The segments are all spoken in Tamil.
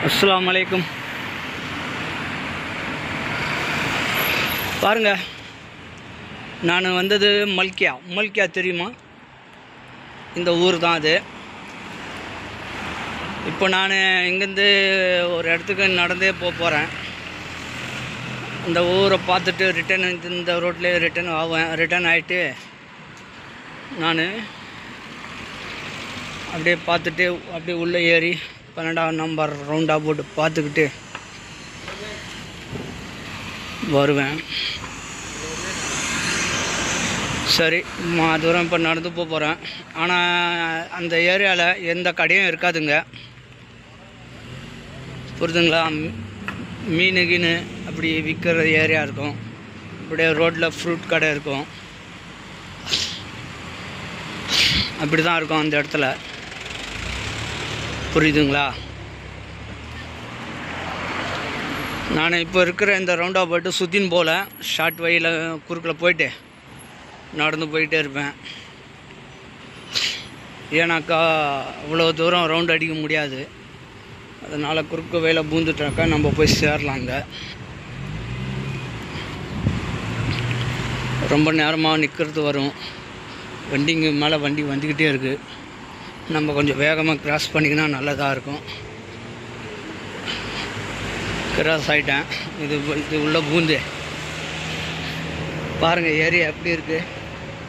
அஸ்ஸலாமு அலைக்கும். பாருங்கள், நான் வந்தது மல்கியா தெரியுமா? இந்த ஊர் தான் அது. இப்போ நான் இங்கேருந்து ஒரு இடத்துக்கு நடந்தே போகிறேன். இந்த ஊரை பார்த்துட்டு ரிட்டன் இந்த ரோட்லேயே ரிட்டன் ஆகிட்டு நான் அப்படியே பார்த்துட்டு அப்படியே உள்ளே ஏறி 12ஆம் நம்பர் ரவுண்டாக போட்டு பார்த்துக்கிட்டு வருவேன். சரி, தூரம் இப்போ நடந்து போகிறேன். ஆனால் அந்த ஏரியாவில் எந்த கடையும் இருக்காதுங்க, புரியுதுங்களா? மீன் அப்படி விற்கிற ஏரியா இருக்கும். அப்படியே ரோட்டில் ஃப்ரூட் கடை இருக்கும். அப்படி தான் இருக்கும் அந்த இடத்துல, புரியுதுங்களா? நான் இப்போ இருக்கிற இந்த ரவுண்டாக போய்ட்டு சுற்றின்னு போகல, ஷார்ட் வழியில் குறுக்கில் போயிட்டு நடந்து போயிட்டே இருப்பேன். ஏன்னாக்கா அவ்வளோ தூரம் ரவுண்ட் அடிக்க முடியாது. அதனால் குறுக்கு வழியில் பூந்துட்டாக்கா நம்ம போய் சேரலாங்க. ரொம்ப நேரமாக நிற்கிறது வரும். வண்டிங்க மேலே வண்டி வந்துக்கிட்டே இருக்குது. நம்ம கொஞ்சம் வேகமாக கிராஸ் பண்ணிக்கினா நல்லதாக இருக்கும். கிராஸ் ஆகிட்டேன். இது உள்ள பூந்து பாருங்கள் ஏரியா எப்படி இருக்குது.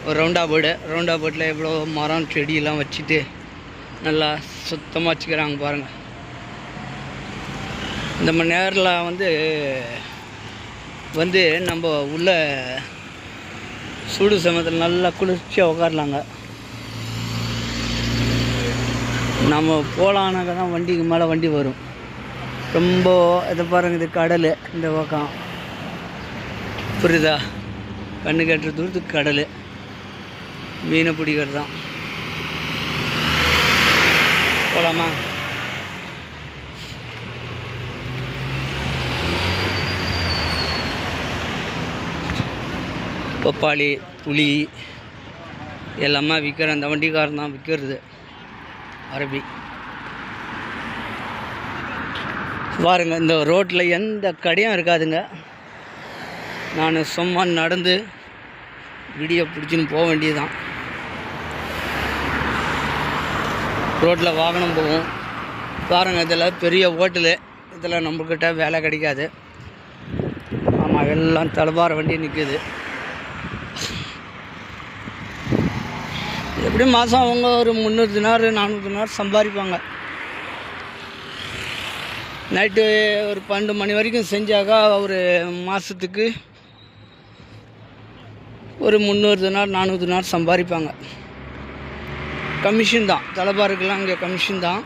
ஒரு ரவுண்டாக போர்டில் எவ்வளோ மரம் செடியெல்லாம் வச்சுட்டு நல்லா சுத்தமாக வச்சுக்கிறாங்க பாருங்கள். இந்த மணி நேரில் வந்து நம்ம உள்ள சூடு சமயத்தில் நல்லா குளிர்ச்சியாக உட்காரலாங்க. நம்ம போகலான்னாக்க தான் வண்டிக்கு மேலே வண்டி வரும். ரொம்ப இதை பாருங்கள், இது கடல் இந்த பக்கம், புரியுதா? கண்ணு கட்டுற தூரத்துக்கு கடல், மீனை பிடிக்கிறது தான். போகலாமா? பப்பாளி, புளி எல்லாமே விற்கிற அந்த வண்டிக்காரன் தான் விற்கிறது. அரபி பாருங்கள், இந்த ரோட்டில் எந்த கடையும் இருக்காதுங்க. நான் சும்மா நடந்து வீடியோ பிடிச்சின்னு போக வேண்டியதுதான். ரோட்டில் வாகனம் போகும் பாருங்கள். இதில் பெரிய ஹோட்டலு, இதில் நம்மக்கிட்ட வேலை கிடைக்காது. ஆமாம், எல்லாம் தலபார வண்டி நிற்குது. எப்படி மாதம் அவங்க ஒரு 300 தினார் 400 தினார் சம்பாதிப்பாங்க. நைட்டு ஒரு 12 மணி வரைக்கும் செஞ்சாக்கா ஒரு மாதத்துக்கு ஒரு 300 தினார் 400 தினார் சம்பாதிப்பாங்க. கமிஷன் தான், தலைபாருக்கெல்லாம் இங்கே கமிஷன் தான்.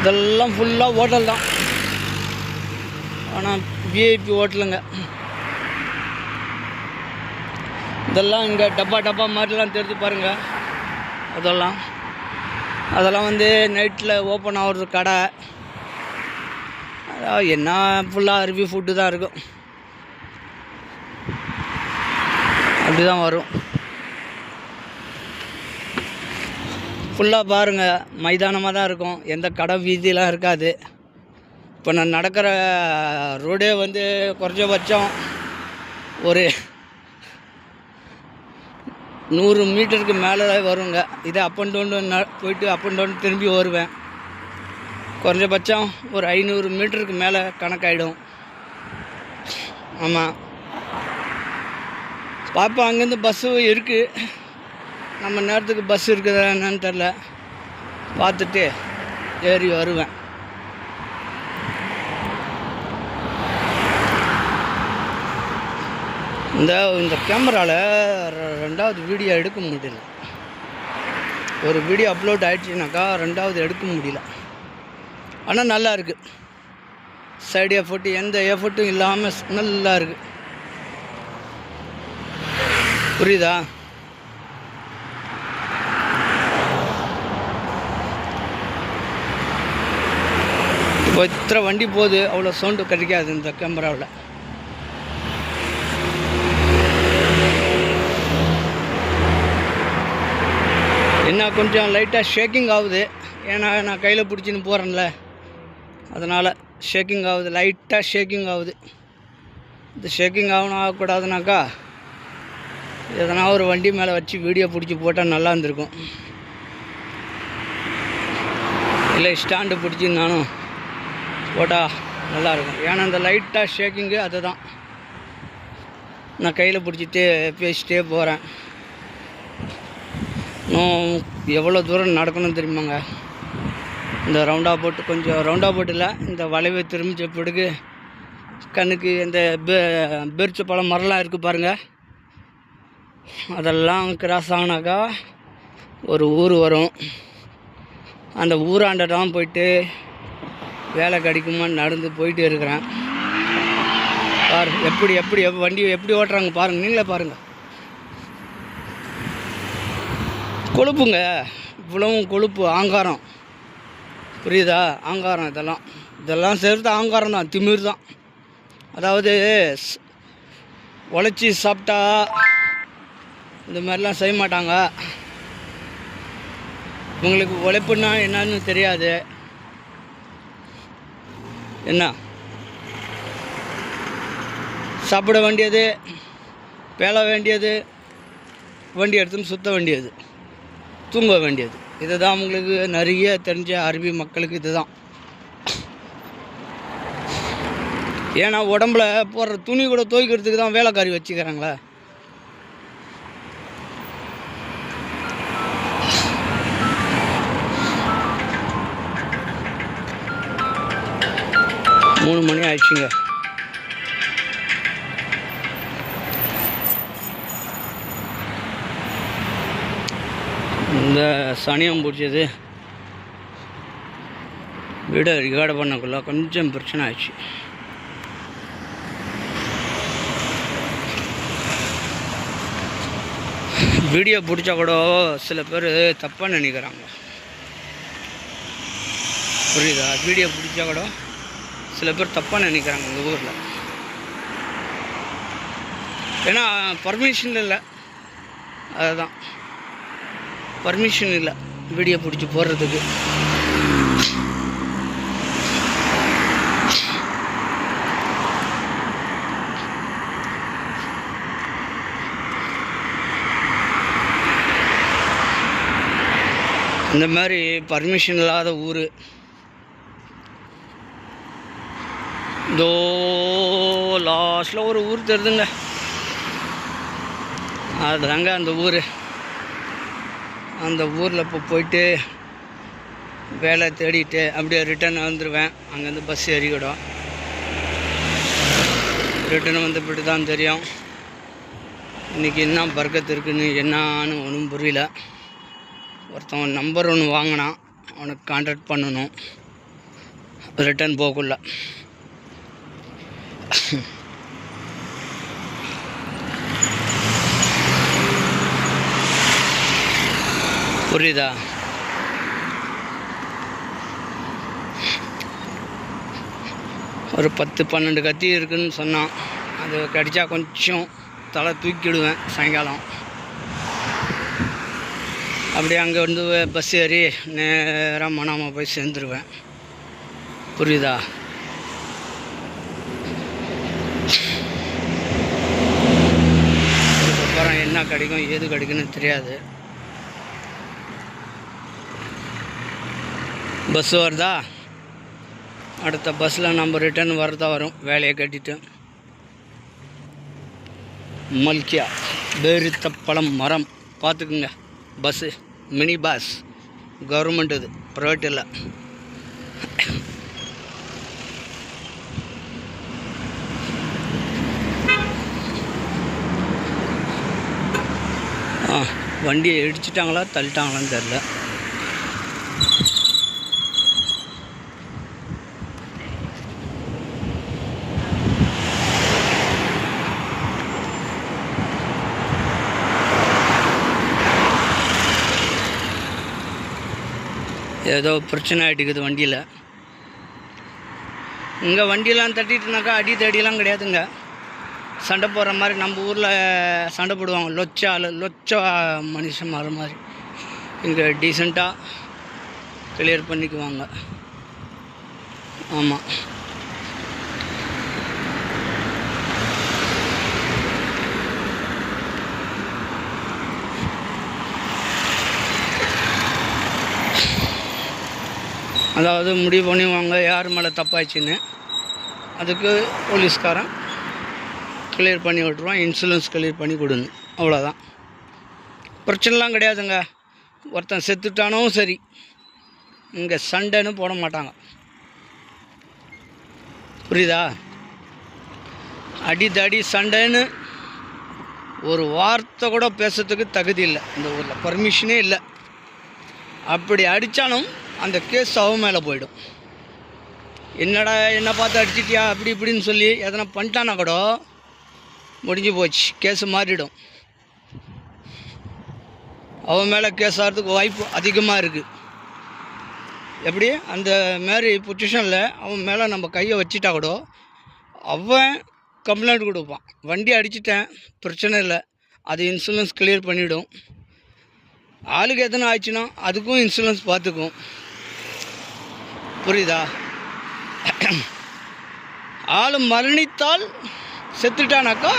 இதெல்லாம் ஃபுல்லாக ஹோட்டல் தான். ஆனால் விஐபி ஹோட்டலுங்க. இதெல்லாம் இங்கே டப்பா மாதிரிலாம் தெரிஞ்சு பாருங்கள். அதெல்லாம் நைட்டில் ஓப்பன் ஆகுறது கடை. என்ன ஃபுல்லாக அருவி ஃபுட்டு தான் இருக்கும். அப்படி தான் வரும். ஃபுல்லாக பாருங்கள், மைதானமாக தான் இருக்கும். எந்த கடை வீதியெலாம் இருக்காது. இப்போ நான் நடக்கிற ரோடே குறைஞ்சபட்சம் ஒரு 100 மீட்டருக்கு மேலே வருங்க. இதை அப் அண்ட் டவுன் போயிட்டு அப் அண்ட் டவுன் திரும்பி வருவேன். குறைஞ்சபட்சம் ஒரு 500 மீட்டருக்கு மேலே கணக்காயிடும். ஆமாம், பார்ப்போம். அங்கேருந்து பஸ்ஸு இருக்குது. நம்ம நேரத்துக்கு பஸ் இருக்குதா என்னன்னு தெரில, பார்த்துட்டு ஏறி வருவேன். இந்த கேமராவில் 2வது வீடியோ எடுக்க முடியல. ஒரு வீடியோ அப்லோட் ஆகிடுச்சுனாக்கா 2வது எடுக்க முடியல. ஆனால் நல்லா இருக்குது. சைடு எஃபர்ட்டு எந்த எஃபர்ட்டும் இல்லாமல் நல்லா இருக்குது. புரியுதா? இப்போ இத்தனை வண்டி போகுது, அவ்வளோ சவுண்டு கிடைக்காது இந்த கேமராவில். என்ன கொஞ்சம் லைட்டாக ஷேக்கிங் ஆகுது. ஏன்னா நான் கையில் பிடிச்சின்னு போகிறேன்ல, அதனால் ஷேக்கிங் ஆகுது, லைட்டாக ஷேக்கிங் ஆகுது. இந்த ஷேக்கிங் ஆகக்கூடாதுனாக்கா எதனா ஒரு வண்டி மேலே வச்சு வீடியோ பிடிச்சி போட்டால் நல்லா இருந்திருக்கும். இல்லை ஸ்டாண்டு பிடிச்சி நானும் போட்டால் நல்லாயிருக்கும். ஏன்னா இந்த லைட்டாக ஷேக்கிங்கு அதுதான். நான் கையில் பிடிச்சிட்டு பேசிட்டே போகிறேன். இன்னும் எவ்வளோ தூரம் நடக்கணும்னு தெரியுமாங்க. இந்த ரவுண்டாக போட்டு கொஞ்சம் ரவுண்டாக போட்டில் இந்த வளைவை திரும்பிச்ச பிறகு கண்ணுக்கு இந்த பெருச்ச பழம் மரம்லாம் இருக்குது பாருங்கள், அதெல்லாம் கிராஸ் ஆகினாக்கா ஒரு ஊர் வரும். அந்த ஊராண்ட தான் போயிட்டு வேலை கிடைக்குமான்னு நடந்து போயிட்டு இருக்கிறேன். எப்படி வண்டி எப்படி ஓட்டுறாங்க பாருங்கள், நீங்களே பாருங்கள். கொழுப்புங்க, இவ்வளவும் கொழுப்பு, ஆங்காரம், புரியுதா? ஆங்காரம் இதெல்லாம் சேர்த்து ஆங்காரம் தான், திமிர் தான். அதாவது உழைச்சி சாப்பிட்டா இந்த மாதிரிலாம் செய்ய மாட்டாங்க. உங்களுக்கு உழைப்புன்னா என்னன்னு தெரியாது. என்ன சாப்பிட வேண்டியது, பேள வேண்டியது, வண்டி எடுத்துன்னு சுற்ற வேண்டியது, தூங்க வேண்டியது, இதுதான் உங்களுக்கு நிறைய தெரிஞ்ச அரபி மக்களுக்கு இதுதான். ஏன்னா உடம்புல போடுற துணி கூட துவைக்கிறதுக்கு தான் வேலைக்காரி வச்சுக்கிறாங்களே. மூணு மணி ஆயிடுச்சுங்க. இந்த சனியம் பிடிச்சது வீடை ரிகார்டு பண்ணக்குள்ள கொஞ்சம் பிரச்சனை ஆயிடுச்சு. வீடியோ பிடிச்சா கூட சில பேர் தப்பாக நினைக்கிறாங்க, புரியுதா? வீடியோ பிடிச்சா கூட சில பேர் தப்பாக நினைக்கிறாங்க இந்த ஊரில். ஏன்னா பர்மிஷன் இல்லை, அதுதான் பர்மிஷன் இல்லை வீடியோ பிடிச்சி போடுறதுக்கு. இந்த மாதிரி பர்மிஷன் இல்லாத ஊர் இதோ லாஸ்ட்டில் ஒரு ஊர் தெரியுதுங்க, அதுதாங்க அந்த ஊர். அந்த ஊரில் இப்போ போயிட்டு வேலை தேடிட்டு அப்படியே ரிட்டன் வந்துடுவேன். அங்கேருந்து பஸ் ஏறிக்கிடும். ரிட்டன் வந்து இப்படி தான் தெரியும் இன்றைக்கி என்ன பர்க்கத்து இருக்குன்னு என்னான்னு ஒன்றும் புரியல. ஒருத்தவன் நம்பர் ஒன்று வாங்கினான், அவனுக்கு கான்டாக்ட் பண்ணணும் ரிட்டன் போகக்குள்ள. புரியுதா? ஒரு 10-12 கத்தி இருக்குதுன்னு சொன்னான். அது கடிச்சா கொஞ்சம் தலை தூக்கிடுவேன் சாயங்காலம். அப்படியே அங்கே வந்து பஸ் ஏறி நேராக மனாமா போய் சேர்ந்துருவேன். புரியுதா? அதுக்கப்புறம் என்ன கிடைக்கும் ஏது கிடைக்குன்னு தெரியாது. பஸ் வருதா, அடுத்த பஸ்ஸில் நம்ம ரிட்டர்ன் வரதா வரும். வேலையை கட்டிட்டு மல்கியா பேரித்த பழம் மரம் பார்த்துக்குங்க. பஸ்ஸு மினி பஸ், கவர்மெண்ட் இது, ப்ரைவேட் இல்லை. வண்டியை இடிச்சிட்டாங்களா தள்ளிட்டாங்களான்னு தெரில. ஏதோ பிரச்சனை ஆகிட்டுக்குது வண்டியில். இங்கே வண்டியெல்லாம் தட்டிட்டுனாக்கா அடி தடியெல்லாம் கிடையாதுங்க. சண்டை போடுற மாதிரி நம்ம ஊரில் சண்டை போடுவாங்க, லொச்சா மனுஷன் மாற மாதிரி. இங்கே டீசெண்டாக கிளியர் பண்ணிக்குவாங்க. ஆமாம், அதாவது முடிவு பண்ணுவாங்க யார் மேலே தப்பாச்சுன்னு. அதுக்கு போலீஸ்காரன் கிளியர் பண்ணி விட்ருவான். இன்சூரன்ஸ் கிளியர் பண்ணி கொடுங்க, அவ்வளோதான். பிரச்சனைலாம் கிடையாதுங்க. ஒருத்தன் செத்துட்டானும் சரி, இங்கே சண்டைன்னு போட மாட்டாங்க. புரியுதா? அடிதடி சண்டைன்னு ஒரு வார்த்தை கூட பேசுறதுக்கு தகுதி இல்லை இந்த ஊரில், பர்மிஷனே இல்லை. அப்படி அடித்தாலும் அந்த கேஸ் அவன் மேலே போயிடும். என்னடா என்ன பார்த்து அடிச்சிட்டியா அப்படி இப்படின்னு சொல்லி எதனா பண்ணிட்டானா கூட முடிஞ்சு போச்சு, கேஸு மாறிடும். அவன் மேலே கேஸ் ஆகிறதுக்கு வாய்ப்பு அதிகமாக இருக்குது. எப்படி அந்த மாதிரி பொசிஷனில் அவன் மேலே நம்ம கையை வச்சிட்டா கூட அவன் கம்ப்ளைண்ட் கொடுப்பான். வண்டி அடிச்சிட்டேன், பிரச்சனை இல்லை, அது இன்சூரன்ஸ் கிளியர் பண்ணிவிடும். ஆளுக்கு எதனா ஆயிடுச்சுன்னா அதுக்கும் இன்சூரன்ஸ் பார்த்துக்கும். புரியுதா? ஆள் மரணித்தால் செத்துட்டானாக்கா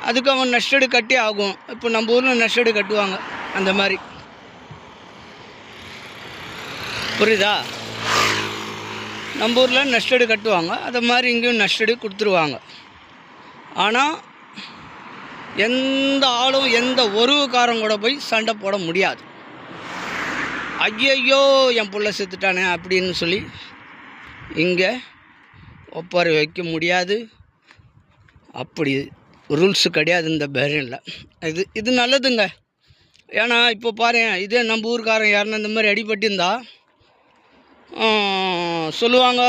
அதுக்கு அவன் நஷ்டடு கட்டி ஆகும். இப்போ நம்ம ஊரில் நஷ்டடு கட்டுவாங்க அந்த மாதிரி. புரியுதா? நம்ம ஊரில் நஷ்டடு கட்டுவாங்க, அது மாதிரி இங்கேயும் நஷ்டடு கொடுத்துருவாங்க. ஆனால் எந்த ஆளும் எந்த உறவுக்காரன் கூட போய் சண்டை போட முடியாது. ஐயோ என் புள்ள செத்துட்டானே அப்படின்னு சொல்லி இங்கே ஒப்பாரி வைக்க முடியாது. அப்படி ரூல்ஸு கிடையாது இந்த பேரியனில். இது நல்லதுங்க. ஏன்னா இப்போ பாரு, இதே நம்ம ஊருக்காரன் யாருன்னா இந்த மாதிரி அடிபட்டிருந்தா சொல்லுவாங்க,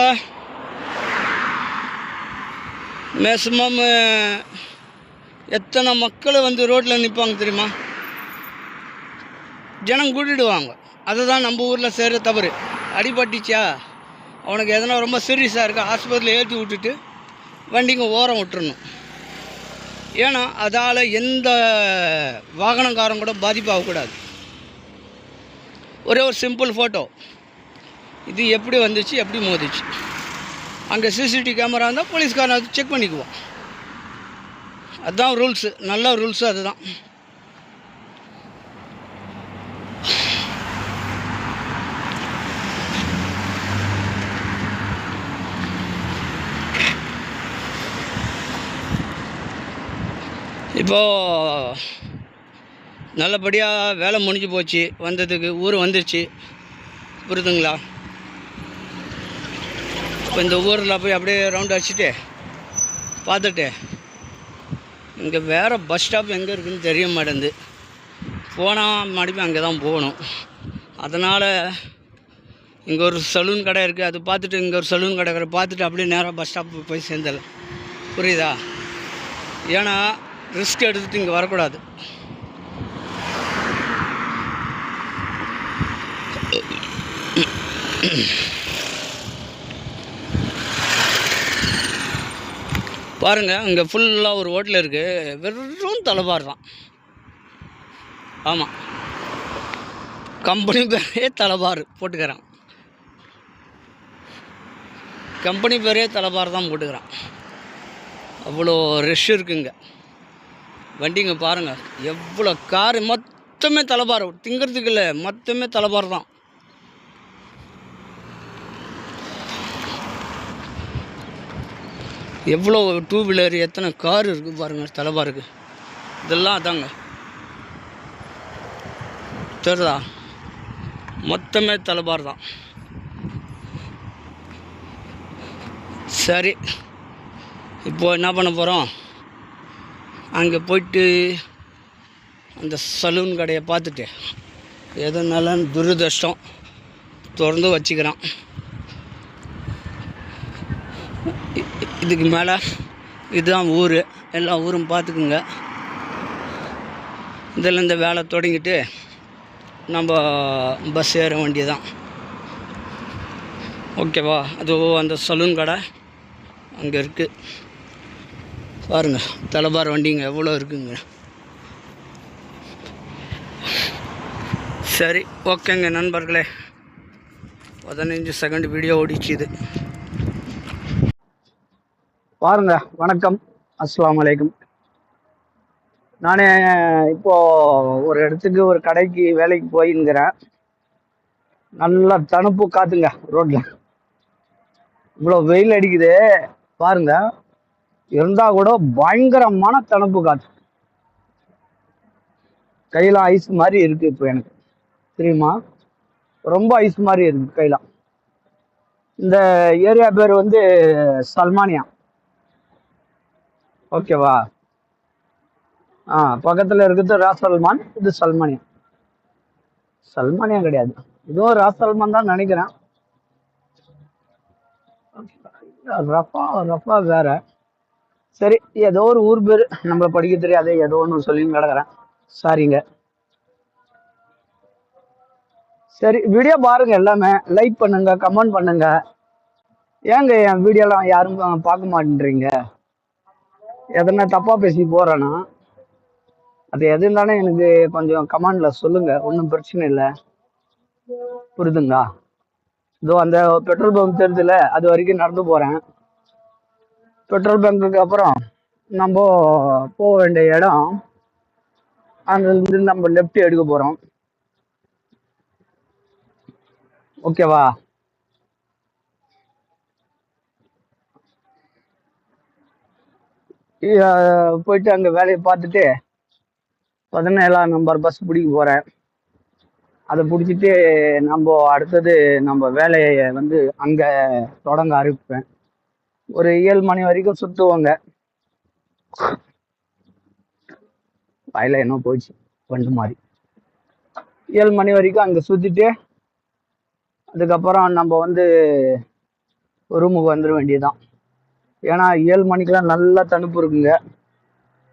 மேக்ஸிமம் எத்தனை மக்கள் வந்து ரோட்டில் நிற்பாங்க தெரியுமா? ஜனம் கூட்டிடுவாங்க. அதுதான் நம்ம ஊரில் செய்கிற தவறு. அடிபட்டுச்சா அவனுக்கு எதனா ரொம்ப சீரியஸாக இருக்குது, ஆஸ்பத்திரியில் ஏற்றி விட்டுட்டு வண்டிங்க ஓரம் விட்டுறணும். ஏன்னா அதால் எந்த வாகனக்காரன் கூட பாதிப்பாகக்கூடாது. ஒரே ஒரு சிம்பிள் ஃபோட்டோ, இது எப்படி வந்துச்சு, எப்படி மோதிச்சு, அங்கே சிசிடிவி கேமரா இருந்தால் போலீஸ்காரன் அது செக் பண்ணிக்குவோம். அதுதான் ரூல்ஸு, நல்ல ரூல்ஸு அதுதான். இப்போது நல்லபடியாக வேலை முடிஞ்சு போச்சு, வந்ததுக்கு ஊர் வந்துருச்சு. புரியுதுங்களா? இப்போ இந்த ஊரில் போய் அப்படியே ரவுண்ட் அடிச்சுட்டு பார்த்துட்டு இங்கே வேறு பஸ் ஸ்டாப் எங்கே இருக்குதுன்னு தெரிய மாட்டேங்குது. போனால் மறுபடியும் அங்கே தான் போகணும். அதனால் இங்கே ஒரு சலூன் கடை இருக்குது, அது பார்த்துட்டு இங்கே ஒரு சலூன் கடை பார்த்துட்டு அப்படியே நேராக பஸ் ஸ்டாப் போய் சேர்ந்துடலாம். புரியுதா? ஏன்னா ரிஸ்க் எடுத்துகிட்டு இங்கே வரக்கூடாது. பாருங்கள், இங்கே ஃபுல்லாக ஒரு ஹோட்டல் இருக்குது, வெறும் தலைபார் தான். ஆமாம், கம்பெனி பேரே தலைபார் போட்டுக்கிறான். கம்பெனி பேரே தலைபார் தான் போட்டுக்கிறான். அவ்வளோ ரஷ் இருக்குங்க. வண்டிங்க பாருங்கள், எவ்வளோ காரு, மொத்தமே தலைபார். திங்கிறதுக்கு இல்லை, மொத்தமே தலைபார் தான். எவ்வளோ டூ வீலர், எத்தனை கார் இருக்குது பாருங்கள் தலைபாருக்கு. இதெல்லாம் அதாங்க, தெரியுதா? மொத்தமே தலைபார் தான். சரி, இப்போது என்ன பண்ண போகிறோம்? அங்கே போயிட்டு அந்த சலூன் கடையை பார்த்துட்டு எதுனாலும் துரதிர்ஷ்டம் திறந்து வச்சுக்கிறான். இதுக்கு மேலே இதுதான் ஊர், எல்லா ஊரும் பார்த்துக்குங்க. இதில் இந்த வேலை தொடங்கிட்டு நம்ம பஸ் ஏற வேண்டியதான். ஓகேவா? அது அந்த சலூன் கடை அங்கே இருக்குது பாருங்கள். தலைபார் வண்டிங்க எவ்வளோ இருக்குங்க. சரி, ஓகேங்க நண்பர்களே, 15 செகண்ட் வீடியோ ஓடிச்சு இது பாருங்க. வணக்கம், அஸ்ஸலாமு அலைக்கும். நானே இப்போது ஒரு இடத்துக்கு, ஒரு கடைக்கு வேலைக்கு போயிருக்கிறேன். நல்லா தணுப்பு காத்துங்க ரோட்டில். இவ்வளோ வெயில் அடிக்குது பாருங்க, இருந்தால் கூட பயங்கரமான தணுப்பு காற்று. கையில் ஐஸ் மாதிரி இருக்குது இப்போ எனக்கு, தெரியுமா? ரொம்ப ஐஸ் மாதிரி இருக்குது கையில். இந்த ஏரியா பேர் வந்து சல்மானியா, ஓகேவா? பக்கத்தில் இருக்கிறது ராசல்மான், இது சல்மானியா. சல்மானியா கிடையாது, இதுவும் ராசல்மான் தான் நினைக்கிறேன். ரஃபா வேற. சரி, ஏதோ ஒரு ஊர் பேர், நம்மளை படிக்க தெரியாது, ஏதோ ஒன்று சொல்லி கிடக்குறேன், சாரிங்க. சரி, வீடியோ பாருங்க, எல்லாமே லைக் பண்ணுங்க, கமெண்ட் பண்ணுங்க. ஏங்க என் வீடியோலாம் யாரும் பார்க்க மாட்டேன்றீங்க? எதனா தப்பா பேசி போறேன்னா அது எது இருந்தாலும் எனக்கு கொஞ்சம் கமெண்ட்ல சொல்லுங்க, ஒன்றும் பிரச்சனை இல்லை, புரியுதுங்களா? இதோ அந்த பெட்ரோல் பங்க் தெரிஞ்சுல, அது வரைக்கும் நடந்து போறேன். பெட்ரோல் பங்குக்கு அப்புறம் நம்ம போக வேண்டிய இடம், அங்கிருந்து நம்ம லெஃப்ட் எடுக்க போறோம், ஓகேவா? போயிட்டு அங்கே வேலையை பார்த்துட்டு 17ஆம் நம்பர் பஸ் பிடிக்க போகிறேன். அதை பிடிச்சிட்டு நம்ம அடுத்தது நம்ம வேலையை வந்து அங்கே தொடங்க ஆரம்பிப்பேன். ஒரு 7 மணி வரைக்கும் சுற்றுவாங்க. வாயில என்ன போயிடுச்சு வண்டு மாதிரி. 7 மணி வரைக்கும் அங்கே சுற்றிட்டு அதுக்கப்புறம் நம்ம வந்து ரூமுக்கு வந்துட வேண்டியதுதான். ஏன்னா 7 மணிக்கெல்லாம் நல்லா தணுப்பு இருக்குங்க,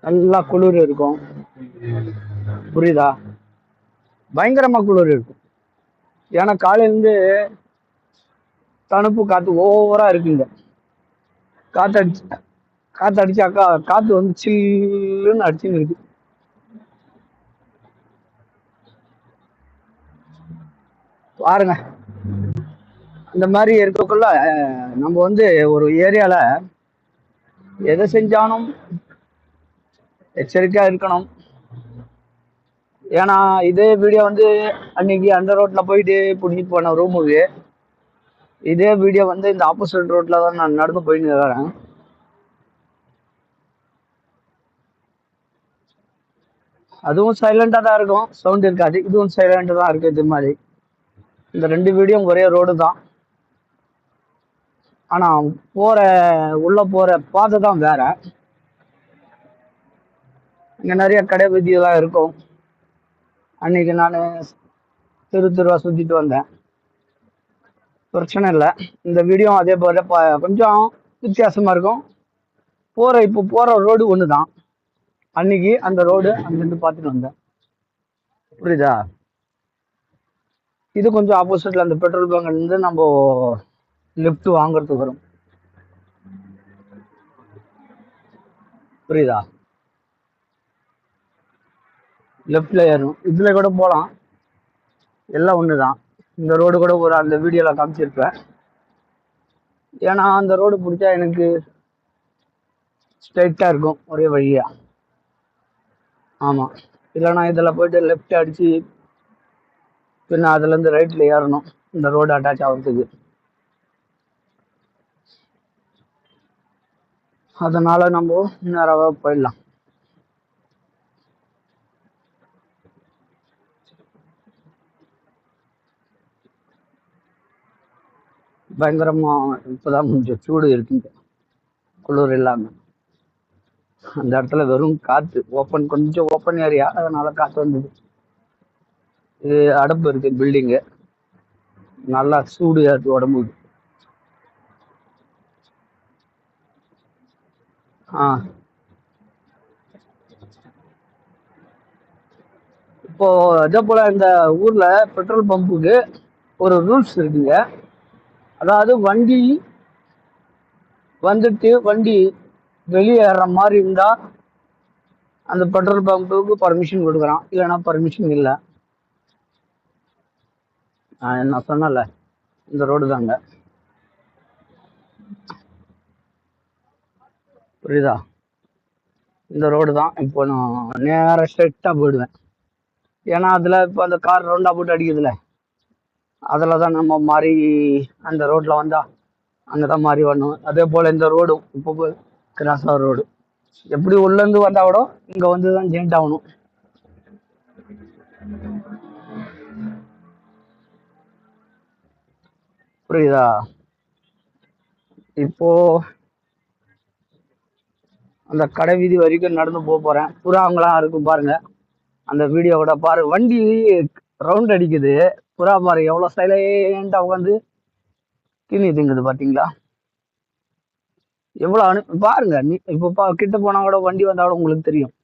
நல்லா குளிர் இருக்கும், புரியுதா? பயங்கரமா குளிர் இருக்கும். ஏன்னா காலையிலேருந்து தணுப்பு காற்று ஓவரா இருக்குங்க. காற்றடிச்சாக்கா காற்று வந்து சில்லுன்னு அடிச்சுன்னு இருக்கு. பாருங்க, இந்த மாதிரி இருக்கக்குள்ள நம்ம வந்து ஒரு ஏரியால எதை செஞ்சாலும் எச்சரிக்கையா இருக்கணும். ஏன்னா இதே வீடியோ வந்து அன்னைக்கு அந்த ரோட்ல போயிட்டு பிடிச்சிட்டு போன ரூமுக்கு, இதே வீடியோ வந்து இந்த ஆப்போசிட் ரோட்ல தான் நான் நடந்து போயிட்டு வரேன். அதுவும் சைலண்டா தான் இருக்கும், சவுண்ட் இருக்காது. இதுவும் சைலண்டா தான் இருக்கு. இது மாதிரி இந்த 2 வீடியோ ஒரே ரோடு தான், ஆனா உள்ள போற பாதை தான் வேற. இங்க நிறைய கடை வீதியெல்லாம் இருக்கும். அன்னைக்கு நான் திருவா சுத்திட்டு வந்தேன், பிரச்சனை இல்லை. இந்த வீடியோ அதே போல கொஞ்சம் வித்தியாசமா இருக்கும். இப்போ போற ரோடு ஒண்ணுதான். அன்னைக்கு அந்த ரோடு அங்கிருந்து பார்த்துட்டு வந்தேன், புரியுதா? இது கொஞ்சம் ஆப்போசிட்ல அந்த பெட்ரோல் பங்க்ல இருந்து நம்ம லிஃப்ட் வாங்குறதுக்கு வரும், புரியுதா? லெஃப்ட்ல ஏறும், இதுல கூட போகலாம், எல்லாம் ஒண்ணுதான். இந்த ரோடு கூட ஒரு அந்த வீடியோல காமிச்சிருப்பேன். ஏன்னா அந்த ரோடு பிடிச்சா எனக்கு ஸ்ட்ரைட்டா இருக்கும், ஒரே வழியா. ஆமா, இல்லைன்னா இதில் போயிட்டு லெஃப்ட் அடிச்சு பின்ன அதுல இருந்து ரைட்ல ஏறணும் இந்த ரோடு அட்டாச் ஆகிறதுக்கு. அதனால நம்ம நேராக போயிடலாம். பயங்கரமா இப்பதான் கொஞ்சம் சூடு இருக்குங்க, குளிர் இல்லாம. அந்த இடத்துல வெறும் காத்து, கொஞ்சம் ஓப்பன் ஏரியா, அதனால காத்து வந்தது. இது அடப்பு இருக்கு பில்டிங்கு, நல்லா சூடு ஏற்று உடம்புக்கு. இப்போ அதே போல இந்த ஊர்ல பெட்ரோல் பம்புக்கு ஒரு ரூல்ஸ் இருக்குங்க. அதாவது வண்டி வெளியேற மாதிரி இருந்தா அந்த பெட்ரோல் பம்புக்கு பர்மிஷன் கொடுக்குறான், இல்லைன்னா பர்மிஷன் இல்லை. நான் சொன்னல இந்த ரோடு தாங்க, புரியுதா? இந்த ரோடு தான். இப்போ நான் நேராக ஸ்ட்ரெயிட்டாக போயிடுவேன். ஏன்னா அதில் இப்போ அந்த கார் ரவுண்டாக போட்டு அடிக்குதுல்ல, அதில் தான் நம்ம மாறி அந்த ரோட்டில் வந்தால் அங்கே தான் மாறி வரணும். அதே போல் இந்த ரோடும் இப்போ கிராஸ் ஆகிற ரோடு எப்படி உள்ளேருந்து வந்தால் கூட இங்கே வந்து தான் ஜெயிண்ட் ஆகணும். புரியுதா? இப்போ அந்த கடை வீதி வரைக்கும் நடந்து போகிறேன். புறாங்களாம் இருக்கும் பாருங்க, அந்த வீடியோ கூட பாரு. வண்டி ரவுண்ட் அடிக்குது, புறா பாரு எவ்வளோ சைலண்டாக உட்காந்து தீனி திங்குது பார்த்தீங்களா? எவ்வளோ பாருங்க. நீ இப்போ கிட்ட போனால் கூட வண்டி வந்தால் கூட உங்களுக்கு தெரியும்.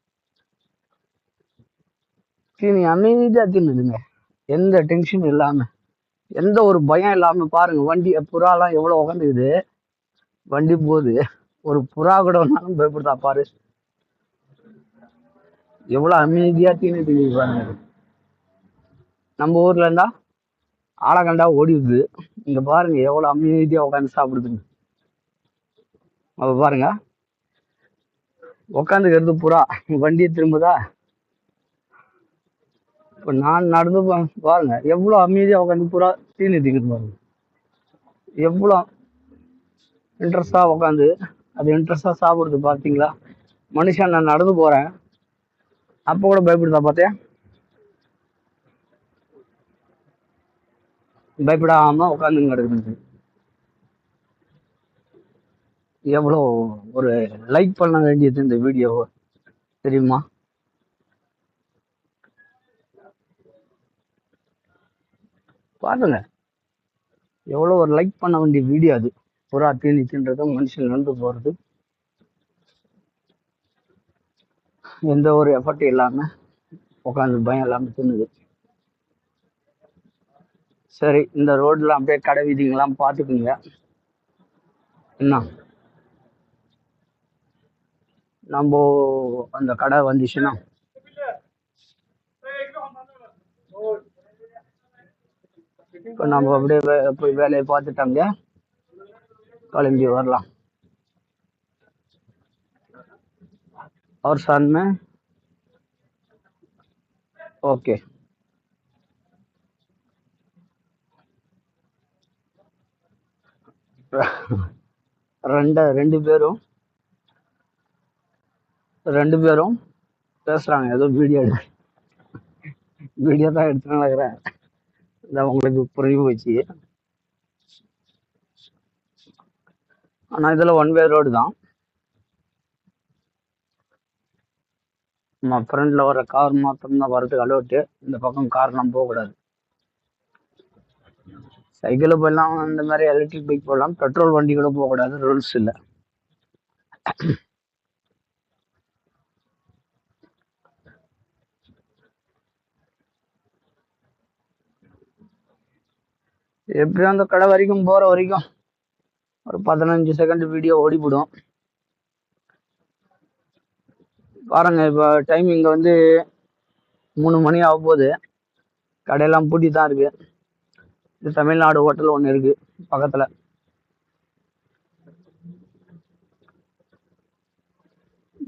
தீனி அமைதியாக தின்னுதுங்க, எந்த டென்ஷனும் இல்லாமல், எந்த ஒரு பயம் இல்லாமல். பாருங்க வண்டி புறாலாம் எவ்வளோ உட்காந்துக்குது, வண்டி போகுது. ஒரு புறா கூட ஒன்றாலும் பயப்படுதா பாரு, எவ்வளோ அமைதியாக தீனி திங்குது பாருங்க. நம்ம ஊர்ல இருந்தா ஆளகண்டா ஓடிடுது, இங்க பாருங்க எவ்வளோ அமைதியாக உட்காந்து சாப்பிடுதுங்க. அப்ப பாருங்க உட்காந்துக்கிறது புறா, வண்டியை திரும்புதா. இப்போ நான் நடந்து பாருங்க எவ்வளோ அமைதியாக உட்காந்து புறா தீனி திங்குது பாருங்க. எவ்வளோ இன்ட்ரெஸ்டாக உட்காந்து அது இன்ட்ரெஸ்டாக சாப்பிடுது பார்த்தீங்களா? மனுஷன் நான் நடந்து போகிறேன் அப்போ கூட பயப்படுதா பார்த்தியா? பயப்படாமல் உட்காந்துங்க கிடக்குது. எவ்வளோ ஒரு லைக் பண்ண வேண்டியது இந்த வீடியோவை, தெரியுமா? பாருங்க எவ்வளோ ஒரு லைக் பண்ண வேண்டிய வீடியோ அது. புறா தீனி தின்றது, மனுஷன் நடந்து போகிறது, எந்த ஒரு எஃபர்ட் இல்லாமல் உட்காந்து பயம் இல்லாமல் தின்னுது. சரி, இந்த ரோட்ல அப்படியே கடை வீதிங்கெல்லாம் பார்த்துக்குங்க. என்ன நம்ம அந்த கடை வந்துச்சுன்னா இப்போ நம்ம அப்படியே போய் வேலையை பார்த்துட்டாங்க கிளம்பி வரலாம். और साथ में ओके ரெண்டு பேரும் பேசுறாங்க, ஏதோ வீடியோ தான் எடுத்து நடக்கிறேன். உங்களுக்கு புரிய வச்சு. ஆனால் இதில் ஒன் வே ரோடு தான். நம்ம ஃப்ரண்டில் வர கார் மாத்திரம் தான் வரதுக்கு அலோட்டு. இந்த பக்கம் கார்லாம் போகக்கூடாது. சைக்கிளில் போயிடலாம், இந்த மாதிரி எலக்ட்ரிக் பைக் போடலாம். பெட்ரோல் வண்டி கூட போகக்கூடாது, ரூல்ஸ் இல்லை. எப்படியும் அந்த கடை வரைக்கும் போகிற வரைக்கும் ஒரு 15 செகண்ட் வீடியோ ஓடிவிடும். பாருங்க இப்போ டைம் இங்கே வந்து 3 மணி ஆக போகுது. கடையெல்லாம் பூட்டி தான் இருக்கு. இது தமிழ்நாடு ஹோட்டல் ஒன்று இருக்கு பக்கத்தில்.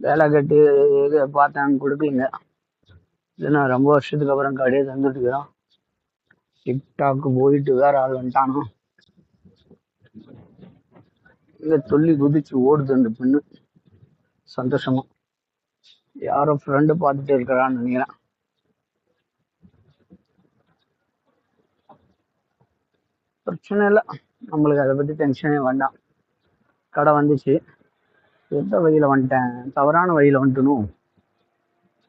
வேலை கட்டு இது பார்த்தேன், கொடுக்கலங்க. இல்லைன்னா ரொம்ப வருஷத்துக்கு அப்புறம் கடையை தந்துட்டு இருக்கிறோம். டிக்டாக்கு போயிட்டு வேற ஆள் வந்துட்டானோ, இங்கே துள்ளி குதிச்சு ஓடுது அந்த பெண்ணு சந்தோஷமா. யாரோ ஃப்ரெண்டு பார்த்துட்டு இருக்கிறான்னு நினைக்கிறேன். பிரச்சனை இல்லை, நம்மளுக்கு அதை பற்றி டென்ஷனே வேண்டாம். கடை வந்துச்சு. எந்த வழியில் வந்துட்டேன், தவறான வழியில் வந்துட்டணும்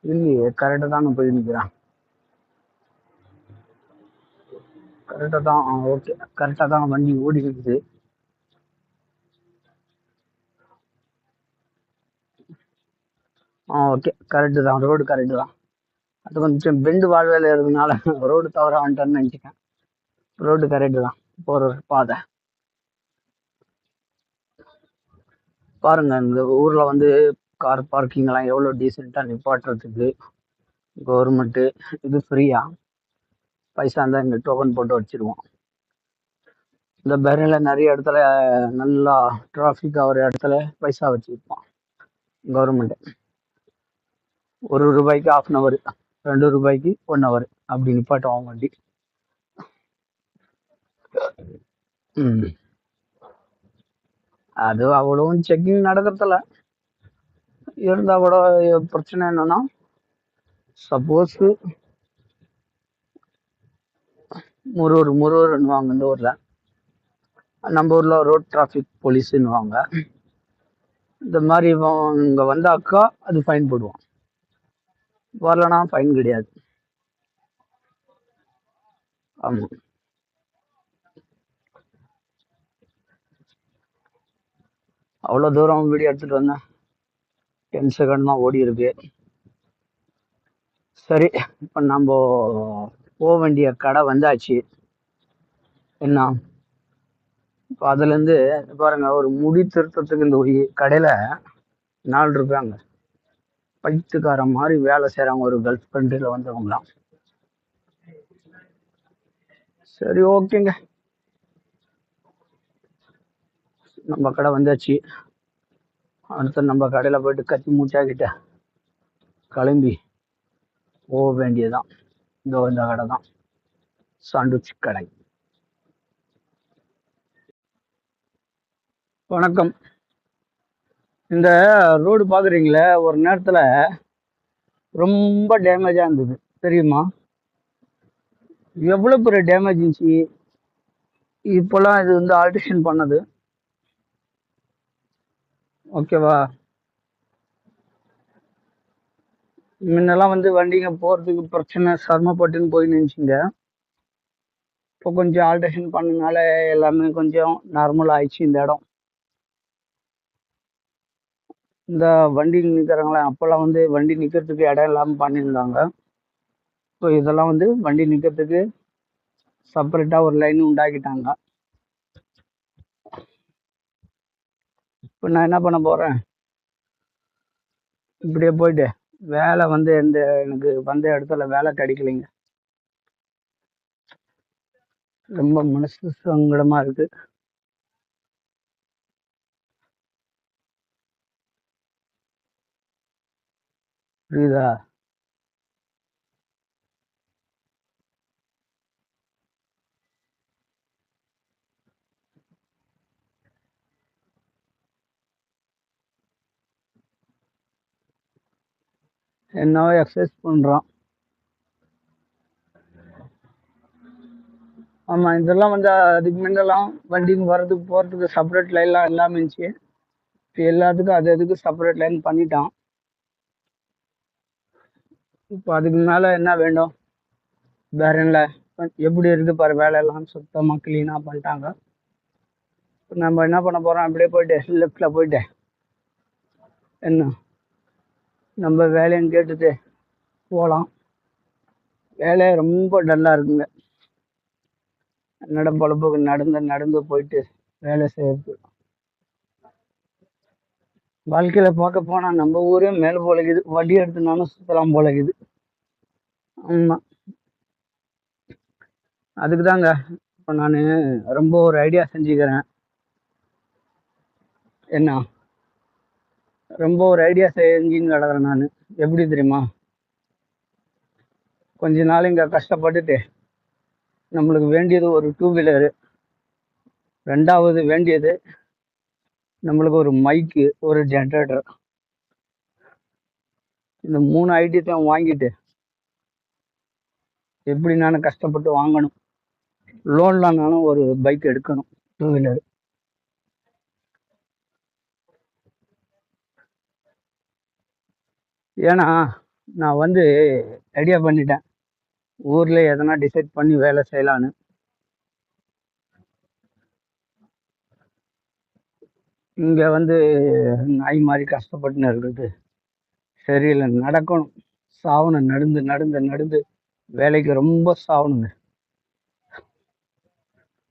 இல்லையே, கரெக்டாக தான் நான் போய் நிற்கிறேன். கரெக்டாக தான், ஓகே கரெக்டாக தான் வண்டி ஓடி இருக்குது. ஓகே கரெக்டு தான், ரோடு கரெக்டு தான். அது கொஞ்சம் பெண்டு வாழ்வேல இருக்கிறதுனால ரோடு தவற வந்துட்டேன்னு நினச்சிட்டேன். ரோடு கரெக்டு தான், போகிற பாதை. பாருங்க இந்த ஊரில் வந்து கார் பார்க்கிங்லாம் எவ்வளோ டீசெண்டாக நிப்பாட்டுறதுக்கு கவர்மெண்ட்டு இது ஃப்ரீயா. பைசா இருந்தால் இங்கே டோக்கன் போட்டு வச்சுருவோம். இந்த பேரனில் நிறைய இடத்துல நல்லா டிராஃபிக் ஆகிற இடத்துல பைசா வச்சுருப்பான் கவர்மெண்ட்டு. ₹1 ½ hour, ₹2 1 hour அப்படி நிப்பாட்டுவான் வண்டி. அது அவ்வளவும் செக்கிங் நடக்கிறதில்ல. இருந்தால் கூட பிரச்சனை என்னன்னா, சப்போஸ் முருகன்னுவாங்க இந்த ஊரில், நம்ம ஊரில் ரோட் டிராஃபிக் போலீஸுன்னுவாங்க. இந்த மாதிரி இங்கே வந்தாக்கா அது ஃபைன் போடுவான், வரலனா ஃபைன் கிடையாது. ஆமாம், அவ்வளோ தூரம் வீடியோ எடுத்துகிட்டு வந்தேன், 10 செகண்ட் தான் ஓடி இருக்கு. சரி, இப்போ நம்ம போக வேண்டிய கடை வந்தாச்சு. என்ன இப்போ அதுலேருந்து பாருங்க, ஒரு முடி திருத்தத்துக்கு இந்த ஒரு கடையில் ₹4 பைத்துக்காரன் மாதிரி வேலை செய்கிறாங்க, ஒரு கல்ஃப் கண்ட்ரியில் வந்தவங்களாம். சரி, ஓகேங்க, நம்ம கடை வந்தாச்சு. அடுத்து நம்ம கடையில் போயிட்டு கத்தி மூச்சாக்கிட்ட கிளம்பி போக வேண்டியதுதான். இந்த கடை தான் சாண்ட்விச் கடை. வணக்கம். இந்த ரோடு பார்க்குறீங்களே, ஒரு நேரத்தில் ரொம்ப டேமேஜாக இருந்தது தெரியுமா? எவ்வளோ பெரிய டேமேஜ் இருந்துச்சு. இப்போல்லாம் இது வந்து ஆல்ட்ரேஷன் பண்ணது, ஓகேவா? முன்னெல்லாம் வந்து வண்டிங்க போகிறதுக்கு பிரச்சனை, சிரமப்பட்டுன்னு போய் நினச்சிங்க. இப்போ கொஞ்சம் ஆல்ட்ரேஷன் பண்ணனால எல்லாமே கொஞ்சம் நார்மல் ஆயிடுச்சு இந்த இடம். இந்த வண்டி நிற்கிறாங்களே, அப்போல்லாம் வந்து வண்டி நிற்கிறதுக்கு இடம் இல்லாமல் பண்ணியிருந்தாங்க. ஸோ இதெல்லாம் வந்து வண்டி நிற்கிறதுக்கு செப்பரேட்டாக ஒரு லைன் உண்டாக்கிட்டாங்க. இப்போ நான் என்ன பண்ண போகிறேன், இப்படியே போயிட்டு வேலை வந்து எனக்கு வந்த இடத்துல வேலை கிடைக்கலைங்க. ரொம்ப மனசு சங்கடமா இருக்கு. புரியுதா? என்னவோ எக்ஸசைஸ் பண்ணுறான். ஆமாம், இதெல்லாம் வந்து அதுக்கு முன்னெல்லாம் வண்டிங்க வர்றதுக்கு போகிறதுக்கு செப்பரேட் லைன்லாம் எல்லாமே இருந்துச்சு. இப்போ எல்லாத்துக்கும் அதுக்கு செப்பரேட் லைன் பண்ணிட்டான். இப்போ அதுக்கு மேலே என்ன வேண்டும், வேற என்ன? எப்படி இருக்கு பாரு, வேலையெல்லாம் சுத்தமாக க்ளீனாக பண்ணிட்டாங்க. இப்போ நம்ம என்ன பண்ண போகிறோம், அப்படியே போயிட்டு லெஃப்டில் போயிட்டு என்ன நம்ம வேலையும் கேட்டுட்டு போகலாம். வேலை ரொம்ப டல்லாக இருக்குங்க. பொழப்புக்கு நடந்து போயிட்டு வேலை செய்யறது. வாழ்க்கையில் பார்க்க போனால் நம்ம ஊரே மேலே போலக்குது, வண்டி எடுத்துனாலும் சுற்றலாம் போலக்குது. ஆமாம், அதுக்கு தாங்க இப்போ நான் ரொம்ப ஒரு ஐடியா செஞ்சுக்கிறேன். என்ன, ரொம்ப ஒரு ஐடியா செஞ்சுன்னு கிடக்குறேன் நான். எப்படி தெரியுமா, கொஞ்ச நாள் இங்கே கஷ்டப்பட்டுட்டு நம்மளுக்கு வேண்டியது ஒரு 2 வீலரு, ரெண்டாவது வேண்டியது நம்மளுக்கு ஒரு மைக்கு, ஒரு ஜென்ரேட்டர். இந்த 3 ஐட்டத்தையும் வாங்கிட்டு எப்படி நானும் கஷ்டப்பட்டு வாங்கணும், லோன்லாம் நானும் ஒரு பைக் எடுக்கணும், 2 வீலர். ஏன்னா நான் வந்து ஐடியா பண்ணிட்டேன், ஊரில் எதனா டிசைட் பண்ணி வேலை செய்யலான்னு. இங்கே வந்து நாய் மாதிரி கஷ்டப்பட்டுன்னு இருக்குது சரியில்லை. நடக்கணும், சாவணும், நடந்து வேலைக்கு ரொம்ப சாவணுங்க.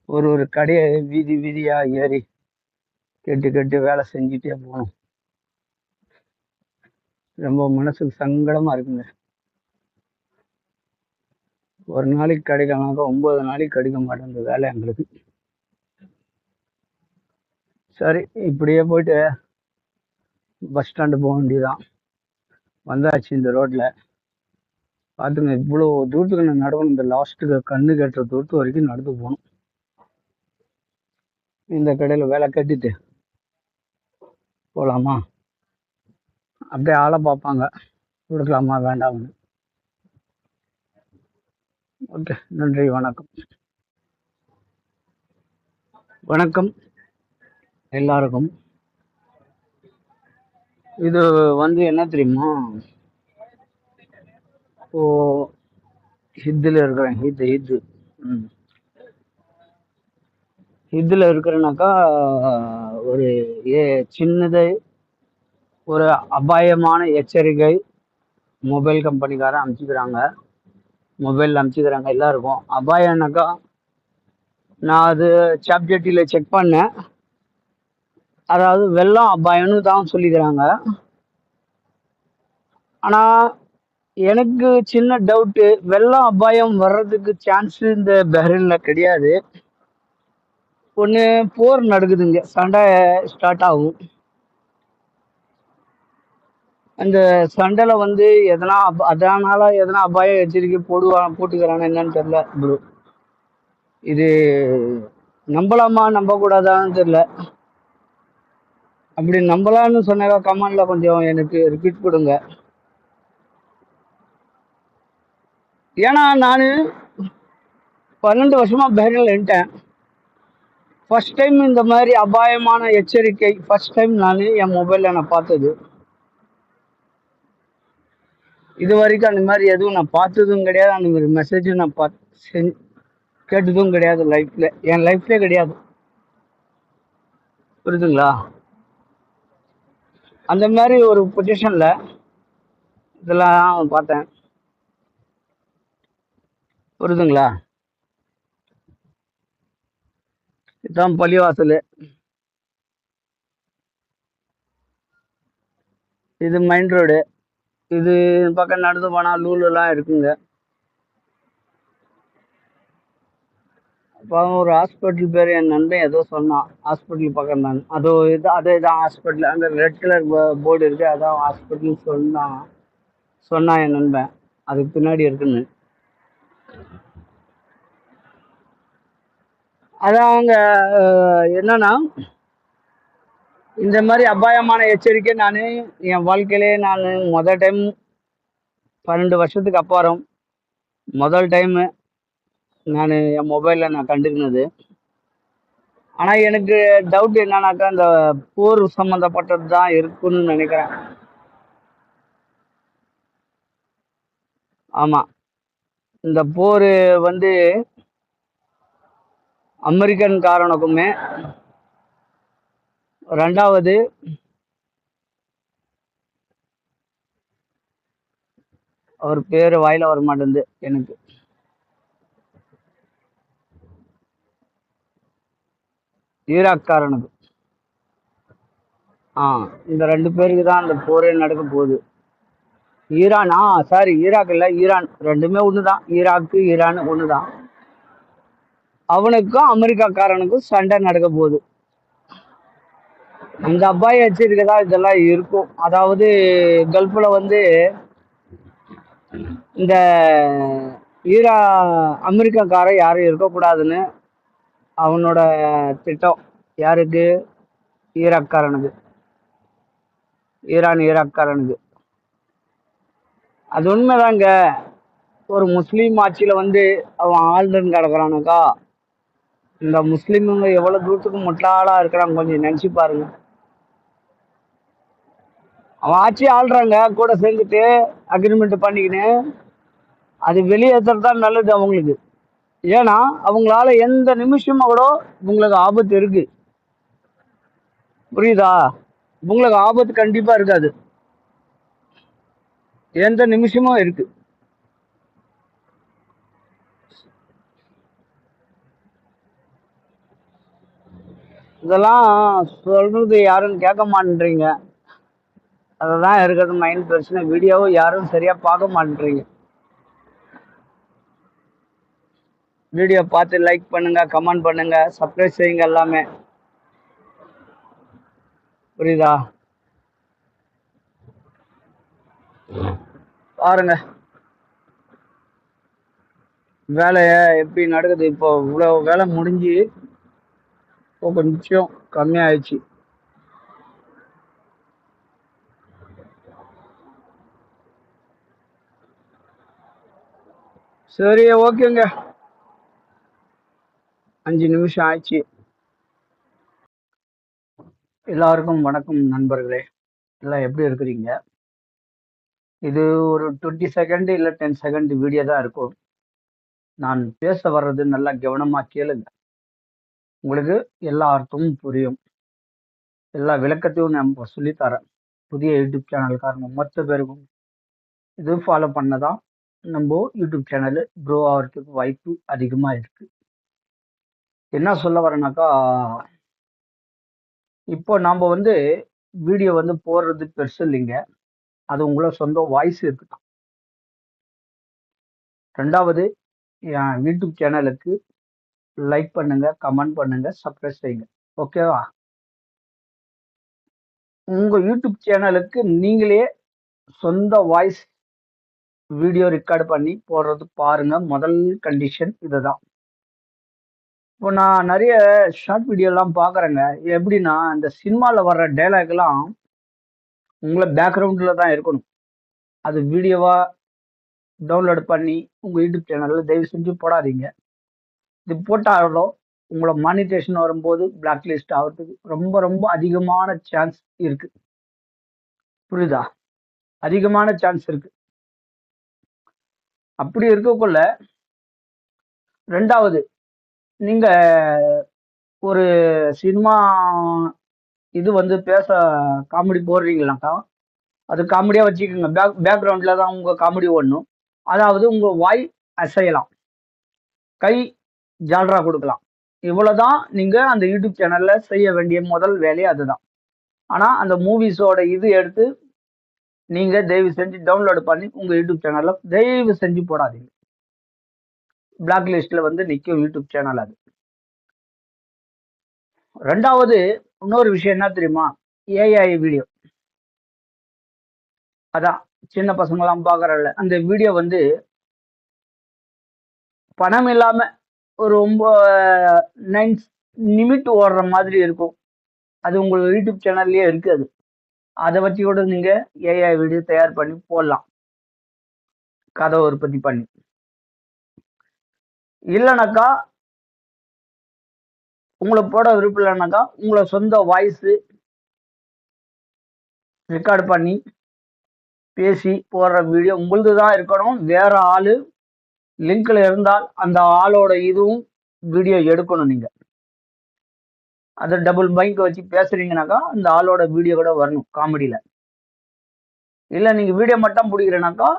ஒரு கடையை வீதியாக ஏறி கெட்டு வேலை செஞ்சுட்டே போகணும். ரொம்ப மனசுக்கு சங்கடமாக இருக்குங்க. ஒரு நாளைக்கு கிடைக்கலனாக்கா 9 நாளைக்கு கிடைக்க மாட்டேங்குது வேலை எங்களுக்கு. சரி, இப்படியே போயிட்டு பஸ் ஸ்டாண்டு போக வேண்டியதுதான். வந்தாச்சு இந்த ரோட்ல. பார்த்துங்க, இவ்வளோ தூரத்துக்கு நான் நடக்கணும். இந்த லாஸ்ட்டுக்கு கண்ணு கட்டுற தூரத்து வரைக்கும் நடந்து போகணும். இந்த கடையில் வேலை கட்டிட்டு போகலாமா? அப்படியே ஆளை பார்ப்பாங்க, கொடுக்கலாமா வேண்டாம்னு. ஓகே, நன்றி, வணக்கம். வணக்கம் எல்லாருக்கும். இது வந்து என்ன தெரியுமா, இப்போ ஹித்தில் இருக்கிறேன். ஹித்து ஹித்தில் இருக்கிறேனாக்கா ஒரு சின்னது ஒரு அபாயமான எச்சரிக்கை மொபைல் கம்பெனிக்காரன் அனுப்பிச்சுக்கிறாங்க. மொபைலில் அனுப்பிச்சுக்கிறாங்க எல்லாருக்கும். அபாயம்னாக்கா நான் அது சாப்ஜெட்டியில் செக் பண்ணேன். அதாவது வெள்ளம் அபாயம்னு தான் சொல்லிக்கிறாங்க. ஆனால் எனக்கு சின்ன டவுட்டு, வெள்ளம் அபாயம் வர்றதுக்கு சான்ஸ் இந்த பஹ்ரைனில் கிடையாது. ஒன்று போர் நடக்குதுங்க, சண்டை ஸ்டார்ட் ஆகும். அந்த சண்டையில் வந்து எதனா அதனால எதனா அபாயம் எச்சரிக்கை போட்டுக்கிறான்னு என்னன்னு தெரியல ப்ரோ. இது நம்பலாமா நம்பக்கூடாதான்னு தெரியல. அப்படி நம்பலான்னு சொன்னாக்கா கமெண்ட்ல கொஞ்சம் எனக்கு ரிப்பீட் கொடுங்க. ஏன்னா நான் 12 வருஷமா பஹ்ரைனில் இருந்தேன். ஃபர்ஸ்ட் டைம் இந்த மாதிரி அபாயமான எச்சரிக்கை ஃபர்ஸ்ட் டைம் நான் என் மொபைலில் நான் பார்த்தது. இது வரைக்கும் அந்த மாதிரி எதுவும் நான் பார்த்ததும் கிடையாது. அந்த மாதிரி மெசேஜும் நான் கேட்டதும் கிடையாது. என் லைஃப்ல கிடையாது. புரியுதுங்களா? அந்த மாதிரி ஒரு பொசிஷன்ல இதெல்லாம் பார்த்தேன். புரியுதுங்களா? இதுதான் பள்ளிவாசல். இது மெயின் ரோடு. இது பக்கம் நடந்து போனால் லூலுலாம் இருக்குங்க. அப்போ ஒரு ஹாஸ்பிட்டல் பேர் என் நண்பன் ஏதோ சொன்னான். ஹாஸ்பிட்டல் பக்கம் தான் அதே தான் ஹாஸ்பிட்டல். அந்த ரெட் கலர் போர்டு இருக்கு, அதான் ஹாஸ்பிட்டல் சொன்னான் என் நண்பன். அதுக்கு பின்னாடி இருக்குன்னு. அதான் அவங்க என்னன்னா, இந்த மாதிரி அபாயமான எச்சரிக்கை நான் என் வாழ்க்கையிலே நான் முதல் டைம் 12 வருஷத்துக்கு அப்புறம் முதல் டைமு நான் என் மொபைலில் நான் கண்டுக்கினது. ஆனால் எனக்கு டவுட் என்னன்னாக்கா, இந்த போர் சம்மந்தப்பட்டது தான் இருக்குன்னு நினைக்கிறேன். ஆமாம், இந்த போர் வந்து அமெரிக்கன் காரனுக்குமே, ரெண்டாவது அவர் பேர் வாயில வர மாட்டேங்குது எனக்கு, ஈராக்காரனுக்கு. இந்த 2 பேருக்கு தான் அந்த போரே நடக்க போகுது. ஈரான், சாரி, ஈராக் இல்லை, ஈரான். ரெண்டுமே ஒன்று தான். ஈராக்கு ஈரான் ஒன்று தான். அவனுக்கும் அமெரிக்காக்காரனுக்கும் சண்டை நடக்க போகுது. அந்த அபாய எச்சரிக்கை தான் இதெல்லாம் இருக்கும். அதாவது கல்ஃபில் வந்து இந்த அமெரிக்காக்காரன் யாரும் இருக்கக்கூடாதுன்னு அவனோட திட்டம். யாருக்கு? ஈராக்காரனுக்கு, ஈராக்காரனுக்கு. அது உண்மைதாங்க. ஒரு முஸ்லீம் ஆட்சியில் வந்து அவன் ஆளுன்னு கிடக்குறானுக்கா. இந்த முஸ்லீமுங்க எவ்வளோ தூரத்துக்கு முட்டாளாக இருக்கிறாங்க, கொஞ்சம் நினச்சி பாருங்க. அவன் ஆட்சி ஆள்றாங்க, கூட சேர்ந்துட்டு அக்ரிமெண்ட் பண்ணிக்கின்னு அது வெளியேற்றுறது தான் நல்லது அவங்களுக்கு. ஏன்னா அவங்களால எந்த நிமிஷமும் கூட உங்களுக்கு ஆபத்து இருக்கு. புரியுதா? உங்களுக்கு ஆபத்து கண்டிப்பா இருக்காது, எந்த நிமிஷமும் இருக்கு. இதெல்லாம் சொல்றது யாரும் கேட்க மாட்டேன்றீங்க. அததான் இருக்கிறது மைண்ட் பிரச்சனை. வீடியோவும் யாரும் சரியா பார்க்க மாட்டேன்றீங்க. வீடியோ பார்த்து லைக் பண்ணுங்க, கமெண்ட் பண்ணுங்க, சப்ஸ்கிரைப் செய்யுங்க எல்லாமே. புரியுதா? பாருங்க வேலையை எப்படி நடக்குது. இப்போ இவ்வளோ வேலை முடிஞ்சு இப்போ கொஞ்சம் கம்மியாயிடுச்சு. சரி, ஓகேங்க. 5 நிமிஷம் ஆயிடுச்சு. எல்லாருக்கும் வணக்கம் நண்பர்களே. எல்லாம் எப்படி இருக்கிறீங்க? இது ஒரு 20 செகண்ட் இல்லை 10 செகண்ட் வீடியோ தான் இருக்கும். நான் பேச வர்றது நல்லா கவனமாக கேளுங்க. உங்களுக்கு எல்லா அர்த்தமும் புரியும். எல்லா விளக்கத்தையும் நம்ம சொல்லித்தரேன். புதிய யூடியூப் சேனல்காரங்க மொத்த பேருக்கும் இது ஃபாலோ பண்ணதான் நம்ம யூடியூப் சேனல் க்ரோ ஆகிறதுக்கு வாய்ப்பு அதிகமாக இருக்கு. என்ன சொல்ல வரேனாக்கா, இப்போ நாம் வீடியோ போடுறது பெருசு இல்லைங்க. அது உங்களோட சொந்த வாய்ஸ் இருக்கட்டும். ரெண்டாவது, என் யூடியூப் சேனலுக்கு லைக் பண்ணுங்க, கமெண்ட் பண்ணுங்க, சப்ஸ்கிரைப் செய்யுங்க. ஓகேவா? உங்க யூடியூப் சேனலுக்கு நீங்களே சொந்த வாய்ஸ் வீடியோ ரெக்கார்டு பண்ணி போடுறது பாருங்க. முதல் கண்டிஷன் இதுதான். இப்போ நான் நிறைய ஷார்ட் வீடியோலாம் பார்க்குறேங்க. எப்படின்னா, இந்த சினிமாவில் வர்ற டைலாக்லாம் உங்களை பேக்ரவுண்டில் தான் இருக்கணும். அது வீடியோவாக டவுன்லோட் பண்ணி உங்கள் யூடியூப் சேனலில் தயவு செஞ்சு போடாதீங்க. இது போட்டாலும் உங்களை மானிட்டேஷன் வரும்போது பிளாக் லிஸ்ட் ஆகிறதுக்கு ரொம்ப ரொம்ப அதிகமான சான்ஸ் இருக்கு. புரியுதா? அதிகமான சான்ஸ் இருக்கு. அப்படி இருக்கக்குள்ள, ரெண்டாவது, நீங்க ஒரு சினிமா இது பேச காமெடி போடுறீங்களாக்கா, அது காமெடியா வச்சுக்கோங்க. பேக்ரவுண்ட்ல தான் உங்க காமெடி ஓடணும். அதாவது உங்க வாய் அசையலாம், கை ஜால்ரா கொடுக்கலாம். இவ்வளவுதான் நீங்க அந்த யூடியூப் சேனல்ல செய்ய வேண்டிய முதல் வேலையை அதுதான். ஆனா அந்த மூவிஸோட இது எடுத்து நீங்க தயவு செஞ்சு டவுன்லோடு பண்ணி உங்க யூடியூப் சேனல்ல தயவு செஞ்சு போடாதீங்க. பிளாக் லிஸ்ட்ல நிற்கும் யூடியூப் சேனல் அது. ரெண்டாவது, இன்னொரு விஷயம் என்ன தெரியுமா? AI video. அதான் சின்ன பசங்களாம் பார்க்கறல அந்த வீடியோ பணம் இல்லாம ஒரு ரொம்ப 9 நிமிட் ஓடுற மாதிரி இருக்கும். அது உங்களுக்கு யூடியூப் சேனல்லையே இருக்காது. அதை வச்சு கூட நீங்க ஏஐ வீடியோ தயார் பண்ணி போடலாம், கதை உற்பத்தி பண்ணி. இல்லைனாக்கா, உங்களை போட விருப்பம் இல்லைனாக்கா, உங்களை சொந்த வாய்ஸ் ரெக்கார்டு பண்ணி பேசி போடுற வீடியோ உங்களது தான் இருக்கணும். வேற ஆளு லிங்க்ல இருந்தால் அந்த ஆளோட இதுவும் வீடியோ எடுக்கணும். நீங்க அதை டபுள் மைக் வச்சு பேசுறீங்கனாக்கா அந்த ஆளோட வீடியோ கூட வரணும் காமெடியில. இல்ல நீங்க வீடியோ மட்டும் பிடிக்கிறனாக்கா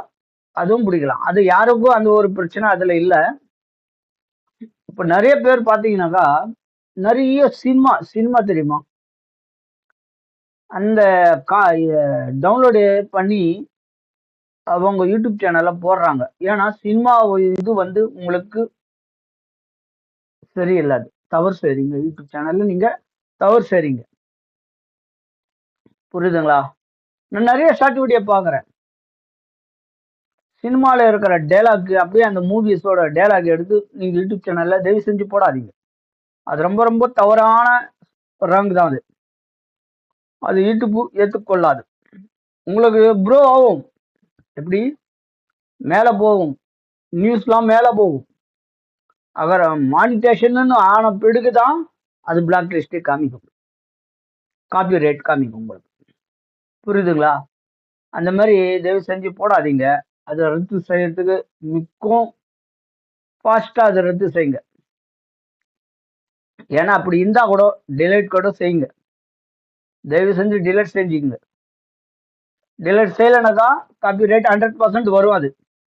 அதுவும் பிடிக்கலாம். அது யாருக்கும் அந்த ஒரு பிரச்சனை அதுல இல்ல. இப்ப நிறைய பேர் பாத்தீங்கன்னாக்கா, நிறைய சினிமா தெரியுமா, அந்த டவுன்லோடு பண்ணி அவங்க யூடியூப் சேனல்ல போடுறாங்க. ஏன்னா சினிமா இது உங்களுக்கு சரியில்லை. அது தவறு செய்றீங்க. யூடியூப் சேனல்ல நீங்க தவறு செய்றீங்க. புரியுதுங்களா? நான் நிறைய ஷார்ட் வீடியோ பாக்குறேன். சினிமாவில் இருக்கிற டைலாக் அப்படியே அந்த மூவிஸோட டைலாக் எடுத்து நீங்க யூடியூப் சேனல்ல தயவு செஞ்சு போடாதீங்க. அது ரொம்ப ரொம்ப தவறான ராங் தான். அது யூடியூப் ஏற்றுக்கொள்ளாது. உங்களுக்கு ப்ரோ ஆகும், எப்படி மேலே போகும், நியூஸ்லாம் மேலே போகும். அவர் மானிட்டேஷன் ஆன பிறகு தான் அது பிளாக் லிஸ்டே காமிக்கும், காப்பி ரேட் காமிக்கும் உங்களுக்கு. புரியுதுங்களா? அந்த மாதிரி தயவு செஞ்சு போடாதீங்க. அதை ரத்து செய்யறதுக்கு மிக்கும் ஃபாஸ்ட்டாக அதை ரத்து செய்யுங்க. ஏன்னா அப்படி இருந்தால் கூட டிலைட் கூட செய்யுங்க. தயவு செஞ்சு டிலைட் செஞ்சுக்குங்க. டிலைட் செய்யலைனாக்கா காப்பி ரேட் 100% வரும் அது.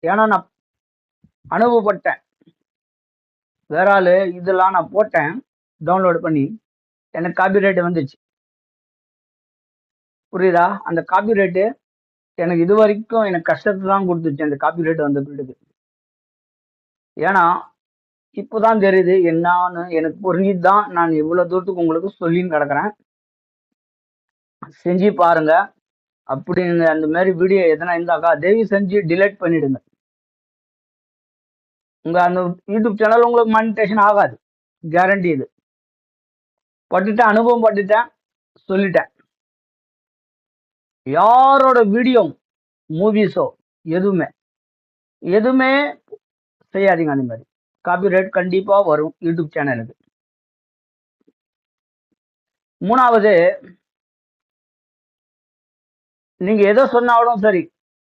ஏன்னா நான் அனுபவப்பட்டேன். வேற ஆளு இதெல்லாம் நான் போட்டேன் டவுன்லோடு பண்ணி, எனக்கு காப்பி ரேட்டு வந்துச்சு. புரியுதா? அந்த காப்பி ரேட்டு எனக்கு இது வரைக்கும் எனக்கு கஷ்டத்தை தான் கொடுத்துச்சு, அந்த காப்பி ரேட் வந்த பிறகு. ஏன்னா இப்போதான் தெரியுது என்னான்னு எனக்கு புரிஞ்சுட்டு தான் நான் இவ்வளவு தூரத்துக்கு உங்களுக்கு சொல்லின்னு கிடக்குறேன். செஞ்சு பாருங்க. அப்படி நீங்க அந்த மாதிரி வீடியோ எதனா இருந்தாக்கா தயவு செஞ்சு டிலீட் பண்ணிடுங்க. உங்க அந்த யூடியூப் சேனல் உங்களுக்கு மானிட்டேஷன் ஆகாது, கேரண்டி இது. பட்டுட்டேன், அனுபவம் பட்டுட்டேன், சொல்லிட்டேன். யாரோட வீடியோ மூவிஸோ எதுவுமே எதுவுமே செய்யாதீங்க. அந்த மாதிரி காப்பிரைட் கண்டிப்பா வரும் யூடியூப் சேனலுக்கு. மூணாவது, நீங்க எதை சொன்னாலும் சரி,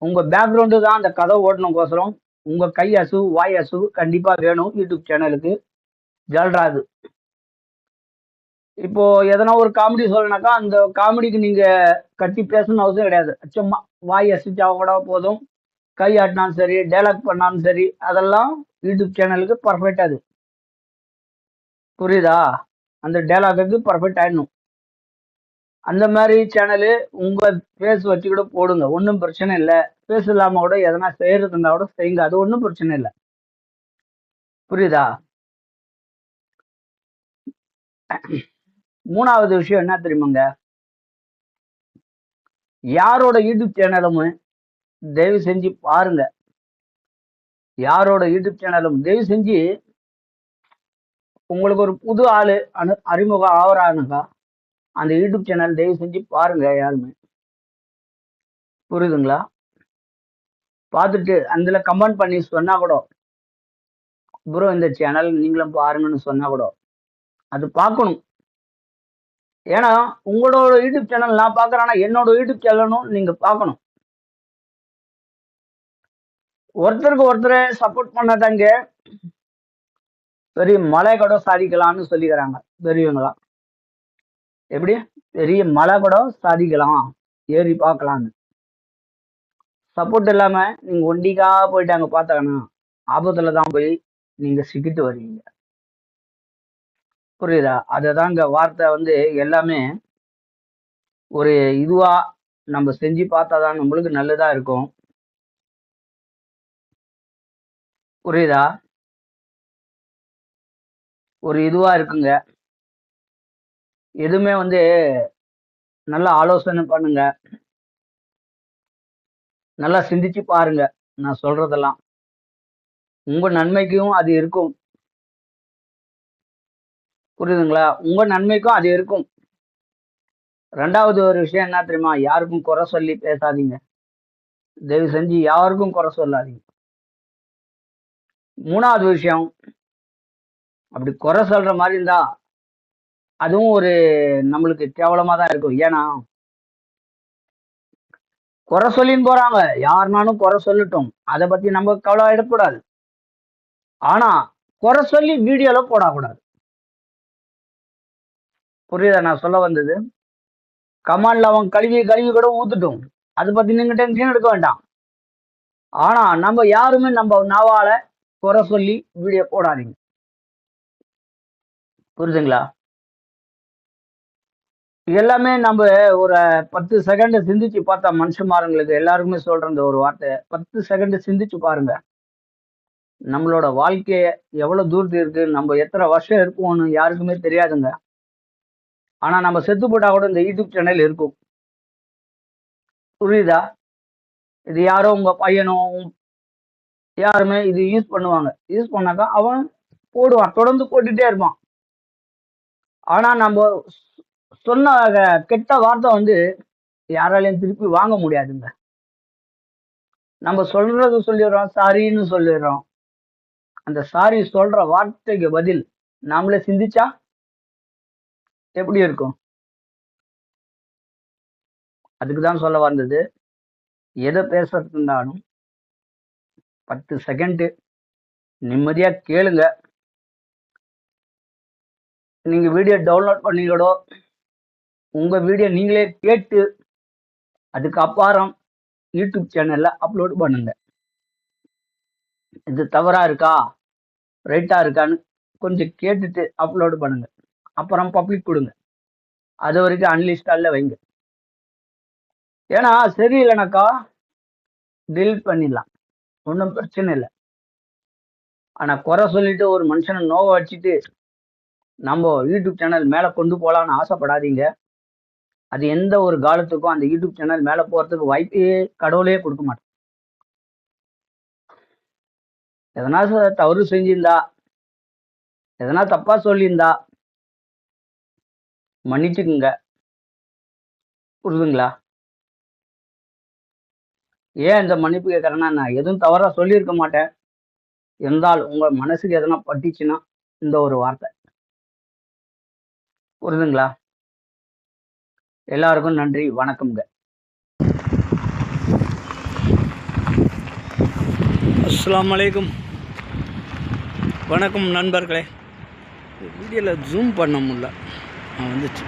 உங்க பேக்ரவுண்டு தான் அந்த கதை ஓடணுங்கோசரம் உங்க கை அசு வாய் அசு கண்டிப்பா வேணும் யூடியூப் சேனலுக்கு. ஜல்ராது. இப்போ எதனா ஒரு காமெடி சொல்லனாக்கா அந்த காமெடிக்கு நீங்க கட்டி பேசணும்னு அவசியம் கிடையாது. சும்மா வாய் அசிச்சா கூட போதும், கை ஆட்டினாலும் சரி, டைலாக் பண்ணாலும் சரி, அதெல்லாம் யூடியூப் சேனலுக்கு பர்ஃபெக்ட். அது புரியுதா? அந்த டைலாக்கு பர்ஃபெக்ட் ஆயிடணும். அந்த மாதிரி சேனலு உங்க ஃபேஸ் வச்சு கூட போடுங்க, ஒன்றும் பிரச்சனை இல்லை. ஃபேஸ் இல்லாம கூட எதனா செய்யறது இருந்தா கூட செய்யுங்க, அது ஒன்றும் பிரச்சனை இல்லை. புரியுதா? மூணாவது விஷயம் என்ன தெரியுமாங்க, யாரோட யூடியூப் சேனலும் தயவு செஞ்சு பாருங்க. யாரோட யூடியூப் சேனலும் தயவு செஞ்சு உங்களுக்கு ஒரு புது ஆளு அறிமுகம் ஆவறானுக்கா அந்த யூடியூப் சேனல் தயவு செஞ்சு பாருங்க யாருமே. புரியுதுங்களா? பார்த்துட்டு அதுல கமெண்ட் பண்ணி சொன்னா கூட, ப்ரோ இந்த சேனல் நீங்களும் பாருங்கன்னு சொன்னா கூட அது பார்க்கணும். ஏன்னா உங்களோட யூடியூப் சேனல் நான் பார்க்கறேன்னா என்னோட யூடியூப் சேனலும் நீங்க பார்க்கணும். ஒருத்தருக்கு ஒருத்தரை சப்போர்ட் பண்ணாதாங்க பெரிய மலை கூட சாதிக்கலாம்னு சொல்லிக்கிறாங்க பெரியவங்களா. எப்படி? பெரிய மலை கூட சாதிக்கலாம், ஏறி பார்க்கலான்னு. சப்போர்ட் இல்லாம நீங்க ஒண்டிக்கா போயிட்டாங்க பார்த்தாங்கன்னா ஆபத்துல தான் போய் நீங்க சிக்கிட்டு வருவீங்க. புரியுதா? அததாங்க வார்த்தை எல்லாமே ஒரு இதுவா நம்ம செஞ்சு பார்த்தாதான் நம்மளுக்கு நல்லதா இருக்கும். புரியுதா? ஒரு இதுவா இருக்குங்க. எதுவுமே நல்லா ஆலோசனை பண்ணுங்க, நல்லா சிந்திச்சு பாருங்க. நான் சொல்றதெல்லாம் உங்க நன்மைக்கும் அது இருக்கும். புரியுதுங்களா? உங்க நன்மைக்கும் அது இருக்கும். ரெண்டாவது ஒரு விஷயம் என்ன தெரியுமா, யாருக்கும் குறை சொல்லி பேசாதீங்க. தயவு செஞ்சு யாருக்கும் குறை சொல்லாதீங்க. மூணாவது விஷயம், அப்படி குறை சொல்ற மாதிரி இருந்தா அதுவும் ஒரு நம்மளுக்கு கேவலமா தான் இருக்கும். ஏன்னா குறை சொல்லின்னு போறாங்க, யாருனாலும் குறை சொல்லட்டும், அதை பத்தி நம்ம கவலை எடுக்கக்கூடாது. ஆனா குறை சொல்லி வீடியோல போடக்கூடாது. புரியுதா நான் சொல்ல வந்தது? கமாண்ட்ல அவன் கழுவி கழுவி கூட ஊத்துட்டும், அதை பத்தி நீங்க டென்ஷன் எடுக்க வேண்டாம். ஆனா நம்ம யாருமே நம்ம நாவால குறை சொல்லி வீடியோ போடாதீங்க. புரியுதுங்களா? எல்லாமே நம்ம ஒரு 10 செகண்ட் சிந்திச்சு பார்த்தா மனுஷமாரங்களுக்கு எல்லாருக்குமே சொல்ற இந்த ஒரு வார்த்தை, 10 செகண்ட் சிந்திச்சு பாருங்க. நம்மளோட வாழ்க்கைய எவ்வளவு தூரத்து இருக்கு, நம்ம எத்தனை வருஷம் இருப்போம்னு யாருக்குமே தெரியாதுங்க. ஆனா நம்ம செத்து போட்டா கூட இந்த யூடியூப் சேனல் இருக்கும். புரியுதா? இது யாரோ உங்க பையனோ யாருமே இது யூஸ் பண்ணுவாங்க. யூஸ் பண்ணாக்கா அவன் போடுவான், தொடர்ந்து போட்டுட்டே இருப்பான். ஆனா நம்ம சொன்ன கெட்ட வார்த்தை யாராலையும் திருப்பி வாங்க முடியாதுங்க. நம்ம சொல்றது சொல்லிடுறோம், சாரின்னு சொல்லிடுறோம். அந்த சாரி சொல்ற வார்த்தைக்கு பதில் நாமளே சிந்திச்சா எப்படி இருக்கும்? அதுக்குதான் சொல்ல வந்தது. எதை பேசுறது இருந்தாலும் 10 செகண்ட் நிம்மதியா கேளுங்க. நீங்க வீடியோ டவுன்லோட் பண்ணிக்கூட உங்க வீடியோ நீங்களே கேட்டு அதுக்கப்புறம் யூடியூப் சேனல்ல அப்லோட் பண்ணுங்க. இது தவறா இருக்கா ரைட்டா இருக்கான்னு கொஞ்சம் கேட்டுட்டு அப்லோடு பண்ணுங்க. அப்புறம் பப்ளிக் கொடுங்க. அது வரைக்கும் அன்லிஸ்டால வைங்க. ஏன்னா சரியில்லைனாக்கா டெலிட் பண்ணிடலாம், ஒன்றும் பிரச்சனை இல்லை. ஆனால் குறை சொல்லிட்டு ஒரு மனுஷனை நோவை வச்சுட்டு நம்ம யூடியூப் சேனல் மேலே கொண்டு போகலான்னு ஆசைப்படாதீங்க. அது எந்த ஒரு காலத்துக்கும் அந்த யூடியூப் சேனல் மேலே போகிறதுக்கு வாய்ப்பே கடவுளே கொடுக்க மாட்டேன். எதனா தவறு செஞ்சிருந்தா, எதனா தப்பாக சொல்லியிருந்தா மன்னிச்சுக்குங்க. புரியுதுங்களா? ஏன் இந்த மன்னிப்பு கேட்குறேன்னா, நான் எதுவும் தவறாக சொல்லியிருக்க மாட்டேன். இருந்தாலும் உங்கள் மனசுக்கு எதனா பட்டுச்சுன்னா இந்த ஒரு வார்த்தை. புரியுதுங்களா? எல்லாருக்கும் நன்றி, வணக்கம்ங்க. அஸ்ஸலாமு அலைக்கும். வணக்கம் நண்பர்களே. வீடியோவில் ஜூம் பண்ண முடியல. நான் வந்துச்சு.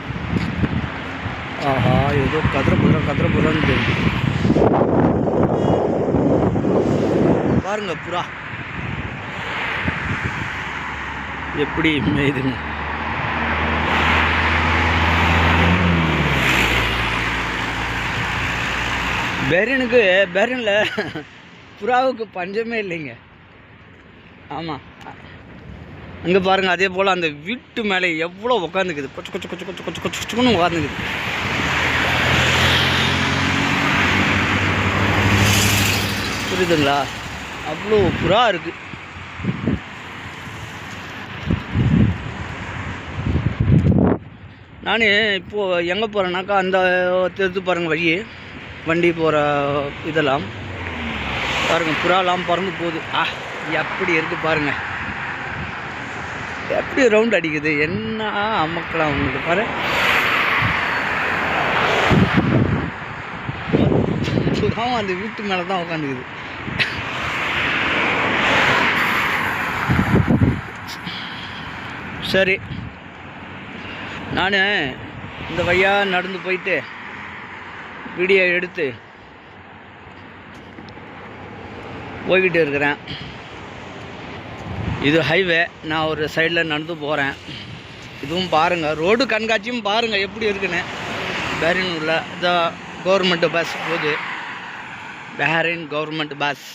ஆஹா, ஏதோ கதிரபுரம் தெரியுது. பாருங்க புறா எப்படி மேய்துங்க. பெரனில் புறாவுக்கு பஞ்சமே இல்லைங்க. ஆமாம், அங்கே பாருங்கள். அதே போல் அந்த வீட்டு மேலே எவ்வளோ உட்காந்துக்குது. கொச்சு கொச்சு கொச்சு கொச்சு கொச்சு கொச்சு கொச்சுன்னு உட்காந்துக்குது. புரியுதுங்களா? அவ்வளோ புறா இருக்குது. நான் இப்போது எங்கே போகிறேன்னாக்கா அந்த தெரிஞ்சு பாருங்கள் வண்டி போகிற இதெல்லாம் பாருங்கள். புறாலாம் பறந்து போகுது. எப்படி இருக்குது பாருங்கள். எப்படி ரவுண்ட் அடிக்குது. என்ன அமக்கலாம் உங்களுக்கு பாரு. புறாவும் அந்த வீட்டு மேலே தான் உட்காந்துக்குது. சரி, நான் இந்த வழியாக நடந்து போயிட்டு வீடியோ எடுத்து போய்கிட்டு இருக்கிறேன். இது ஹைவே. நான் ஒரு சைடில் நடந்து போகிறேன். இதுவும் பாருங்கள், ரோடு கண்காட்சியும் பாருங்கள் எப்படி இருக்குன்னு. பஹ்ரைனில் இந்த கவர்மெண்ட் பஸ் போகுது. Bahrain government bus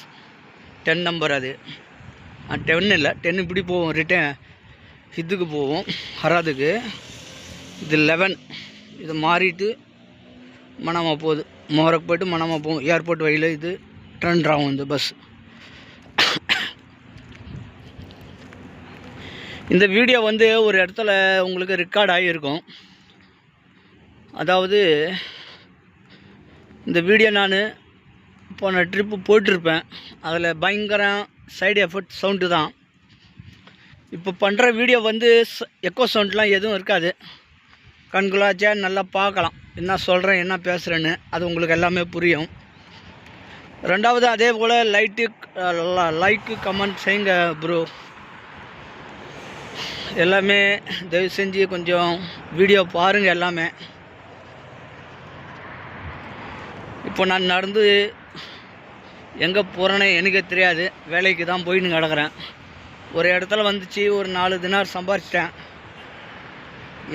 10 number. அது 10 இல்லை, 10 இப்படி போவோம். ரிட்டன் இதுக்கு போவோம், ஹராதுக்கு. இது 11. இது மாறிட்டு மனாமா போகுது. மோரக் போய்ட்டு மனாமா போகும். ஏர்போர்ட் வழியில் இது ட்ரெண்ட் ஆகும் இந்த பஸ். இந்த வீடியோ வந்து ஒரு இடத்துல உங்களுக்கு ரெக்கார்ட் ஆகியிருக்கும். அதாவது இந்த வீடியோ நான் போன ட்ரிப்பு போட்டிருப்பேன். அதில் பயங்கர சைடு எஃபெக்ட் சவுண்டு தான். இப்போ பண்ணுற வீடியோ வந்து எக்கோ சவுண்ட்லாம் எதுவும் இருக்காது. கண்குள்ளாச்சா நல்லா பார்க்கலாம் என்ன சொல்கிறேன், என்ன பேசுகிறேன்னு. அது உங்களுக்கு எல்லாமே புரியும். ரெண்டாவது அதே போல் லைக்கு கமெண்ட் செய்யுங்க ப்ரோ. எல்லாமே தயவு செஞ்சு கொஞ்சம் வீடியோ பாருங்கள் எல்லாமே. இப்போ நான் நடந்து எங்கே போகிறேன்னு எனக்கே தெரியாது. வேலைக்கு தான் போயின்னு கிடக்கிறேன். ஒரு இடத்துல வந்துச்சு, ஒரு 4 தினார் சம்பாரிச்சிட்டேன்.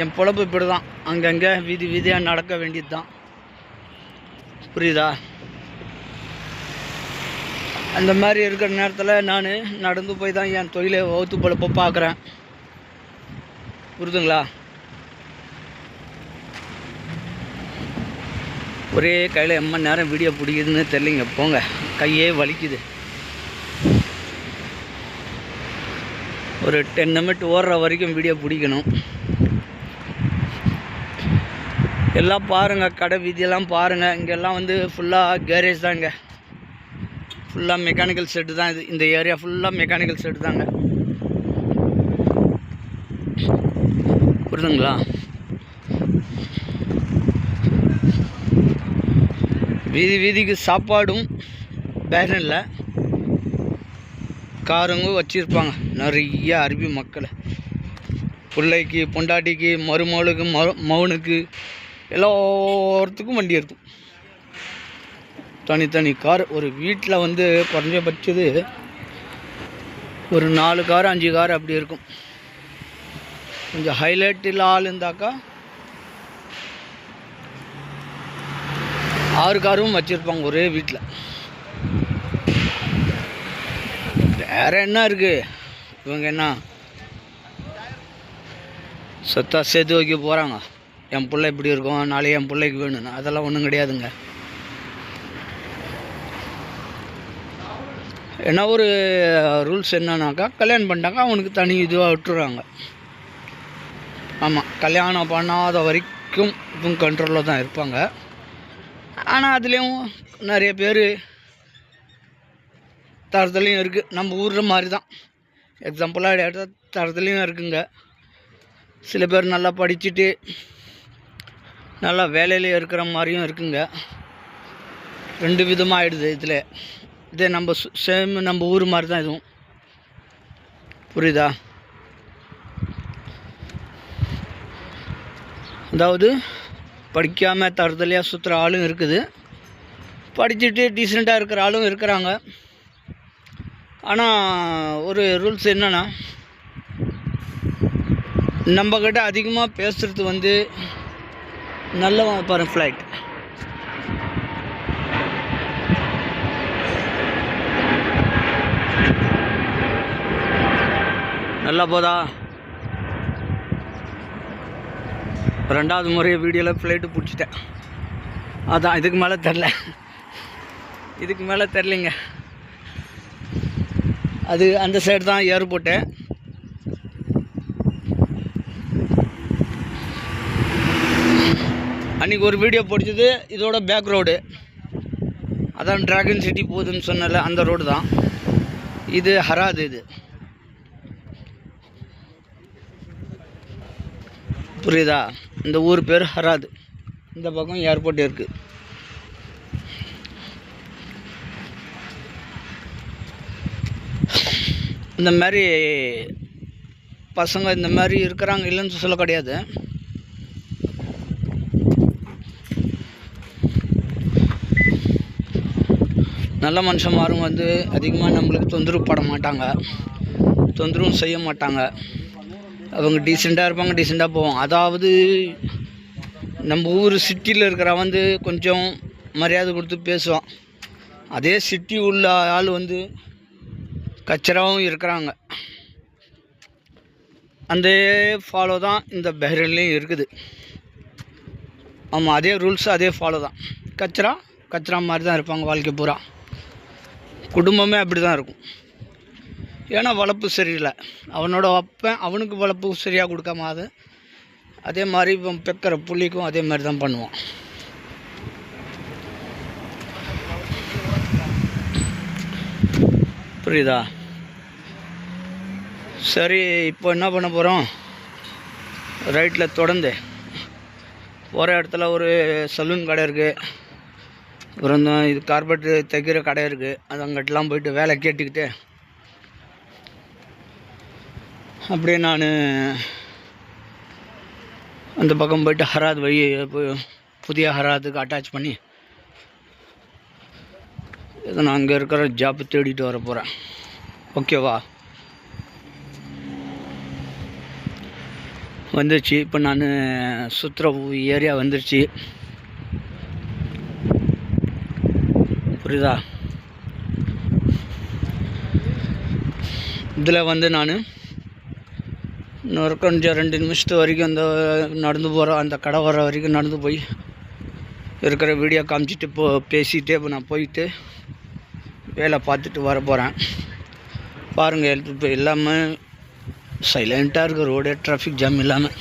என் பொழப்பு இப்படி தான். அங்கங்கே வீதியாக நடக்க வேண்டியது தான். புரியுதா? அந்த மாதிரி இருக்கிற நேரத்தில் நான் நடந்து போய் தான் என் தொழிலை வகுத்து பொழப்ப பார்க்குறேன். புரியுதுங்களா? ஒரே கையில் எம்ம நேரம் வீடியோ பிடிக்குதுன்னு தெரியலைங்க. போங்க, கையே வலிக்குது. ஒரு 10 நிமிஷம் ஓடுற வரைக்கும் வீடியோ பிடிக்கணும். எல்லாம் பாருங்கள், கடை வீதியெல்லாம் பாருங்கள். இங்கெல்லாம் வந்து ஃபுல்லாக கேரேஜ் தாங்க. ஃபுல்லாக மெக்கானிக்கல் செட்டு தான் இது. இந்த ஏரியா ஃபுல்லாக மெக்கானிக்கல் செட்டு தாங்க. புரியுதுங்களா? வீதிக்கு சாப்பாடும் பஹ்ரைனில் காரங்க வச்சுருப்பாங்க. நிறைய அரபி மக்களை, பிள்ளைக்கு, பொண்டாட்டிக்கு, மருமகளுக்கு, மகனுக்கு எல்லாத்துக்கும் வண்டி இருக்கும். தனித்தனி கார். ஒரு வீட்டில் வந்து குறைஞ்சபட்சது ஒரு 4 கார் 5 கார் அப்படி இருக்கும். கொஞ்சம் ஹைலைட்டில் ஆள் இருந்தாக்கா 6 காரும் வச்சுருப்பாங்க ஒரே வீட்டில். வேறு என்ன இருக்குது? இவங்க என்ன சொத்தா சேர்த்து வைக்க போகிறாங்க. என் பிள்ளை இப்படி இருக்கும், நாளைக்கு என் பிள்ளைக்கு வேணும்னு. அதெல்லாம் ஒன்றும் கிடையாதுங்க. ஏன்னா ஒரு ரூல்ஸ் என்னன்னாக்கா, கல்யாணம் பண்ணிட்டாங்க அவனுக்கு தனி இதுவாக விட்டுறாங்க. ஆமாம், கல்யாணம் பண்ணாத வரைக்கும் இவங்க கண்ட்ரோலில் தான் இருப்பாங்க. ஆனால் அதுலேயும் நிறைய பேர் தரத்துலேயும் இருக்குது. நம்ம ஊரில் மாதிரி தான் எக்ஸாம்பிளாக எடுத்தால் தரத்துலேயும் இருக்குங்க. சில பேர் நல்லா படிச்சுட்டு நல்லா வேலையில் இருக்கிற மாதிரியும் இருக்குங்க. 2 விதமாக ஆகிடுது இதில். இதே நம்ம சேம் நம்ம ஊர் மாதிரி தான் இதுவும். புரியுதா? அதாவது படிக்காமல் தரத்துலையாக சுற்றுற ஆளும் இருக்குது, படிச்சுட்டு டீசெண்டாக இருக்கிற ஆளும் இருக்கிறாங்க. ஆனால் ஒரு ரூல்ஸ் என்னென்னா, நம்மக்கிட்ட அதிகமாக பேசுகிறது நல்லவன் பாருங்க. ஃப்ளைட் நல்லா போதா? 2வது முறை வீடியோவில் ஃப்ளைட்டு பிடிச்சிட்டேன். அதான் இதுக்கு மேலே தெரிலிங்க. அது அந்த சைடு தான் ஏர்போர்ட்டு. அன்றைக்கி ஒரு வீடியோ பிடிச்சது இதோட பேக் ரோடு. அதான் ட்ராகன் சிட்டி போகுதுன்னு சொன்னல, அந்த ரோடு தான் இது. ஹராது இது. புரியுதா? இந்த ஊர் பேர் ஹராது. இந்த பக்கம் ஏர்போர்ட் இருக்குது. இந்த மாதிரி பசங்க இந்த மாதிரி இருக்கிறாங்க, இல்லைன்னு சொல்ல கிடையாது. நல்ல மனுஷன்மாரும் அதிகமாக நம்மளுக்கு தொந்தரவு பட மாட்டாங்க, தொந்தரவும் செய்ய மாட்டாங்க. அவங்க டீசெண்டாக இருப்பாங்க, டீசெண்டாக போவாங்க. அதாவது நம்ம ஊர் சிட்டியில் இருக்கிற கொஞ்சம் மரியாதை கொடுத்து பேசுவான். அதே சிட்டி உள்ள ஆள் கச்சராவும் இருக்கிறாங்க. அந்த ஃபாலோ தான் இந்த பஹ்ரைன்லேயும் இருக்குது. ஆமாம், அதே ரூல்ஸ் அதே ஃபாலோ தான். கச்சரா மாதிரி தான் இருப்பாங்க வாழ்க்கை பூரா. குடும்பமே அப்படி தான் இருக்கும். ஏன்னா வளர்ப்பு சரியில்லை. அவனோட அப்பன் அவனுக்கு வளர்ப்பு சரியாக கொடுக்காம அதே மாதிரி இவன் பெக்கிற புள்ளிக்கும் அதே மாதிரி தான் பண்ணுவான். புரியுதா? சரி, இப்போ என்ன பண்ண போகிறோம்? ரைட்டில் தொடர்ந்து போகிற இடத்துல ஒரு சலூன் கடை இருக்குது, அப்புறம் இது கார்பெட் தைக்கிற கடை இருக்குது. அது அங்கிட்டலாம் போயிட்டு வேலை கேட்டுக்கிட்டு அப்படியே நான் அந்த பக்கம் போயிட்டு ஹராத் வழி புதிய ஹராத்துக்கு அட்டாச் பண்ணி இதை நான் அங்கே இருக்கிற ஜாப் தேடிட்டு வர போகிறேன். ஓகேவா? வந்துருச்சு. இப்போ நான் சுற்றுற ஏரியா வந்துருச்சு. புரியுதா? இதில் நான் இன்னொரு கொஞ்சம் 2 நிமிஷத்து வரைக்கும் அந்த நடந்து போகிறோம், அந்த கடை வர வரைக்கும் நடந்து போய் இருக்கிற வீடியோ காமிச்சிட்டு பேசிகிட்டே இப்போ நான் போயிட்டு வேலை பார்த்துட்டு வர போகிறேன். பாருங்கள், இப்போ எல்லாமே சைலண்ட்டாக இருக்குது. ரோடே டிராஃபிக் ஜாம் இல்லாமல்.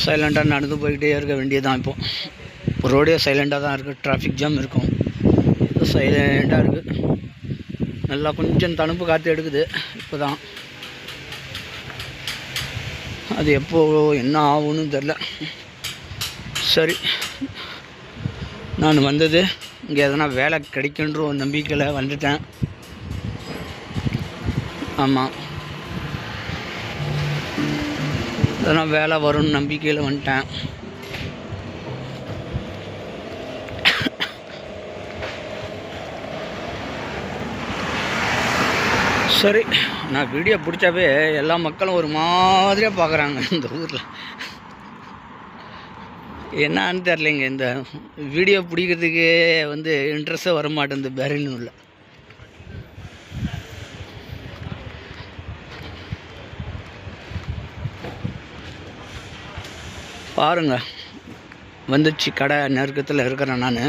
சைலண்ட்டாக நடந்து போய்கிட்டே இருக்க வேண்டியதுதான். இப்போ ரோடே சைலண்ட்டாக தான் இருக்குது. டிராஃபிக் ஜாம் இருக்கும், சைலண்ட்டாக இருக்குது. நல்லா கொஞ்சம் தணுப்பு காற்று எடுக்குது இப்போ தான். அது எப்போ என்ன ஆகும்னு தெரில. சரி, நான் வந்தது இங்கே எதனா வேலை கிடைக்குன்ற ஒரு நம்பிக்கையில் வந்துட்டேன். ஆமாம், எதனா வேலை வரும்னு நம்பிக்கையில் வந்துட்டேன். சரி, நான் வீடியோ பிடிச்சாவே எல்லா மக்களும் ஒரு மாதிரியாக பார்க்குறாங்க இந்த ஊரில். என்னான்னு தெரிலைங்க, இந்த வீடியோ பிடிக்கிறதுக்கே வந்து இன்ட்ரெஸ்ட்டாக வர மாட்டேங்குது பெரினுள்ள. பாருங்க, வந்துச்சு கடை நெருக்கத்தில் இருக்கிறேன் நான்.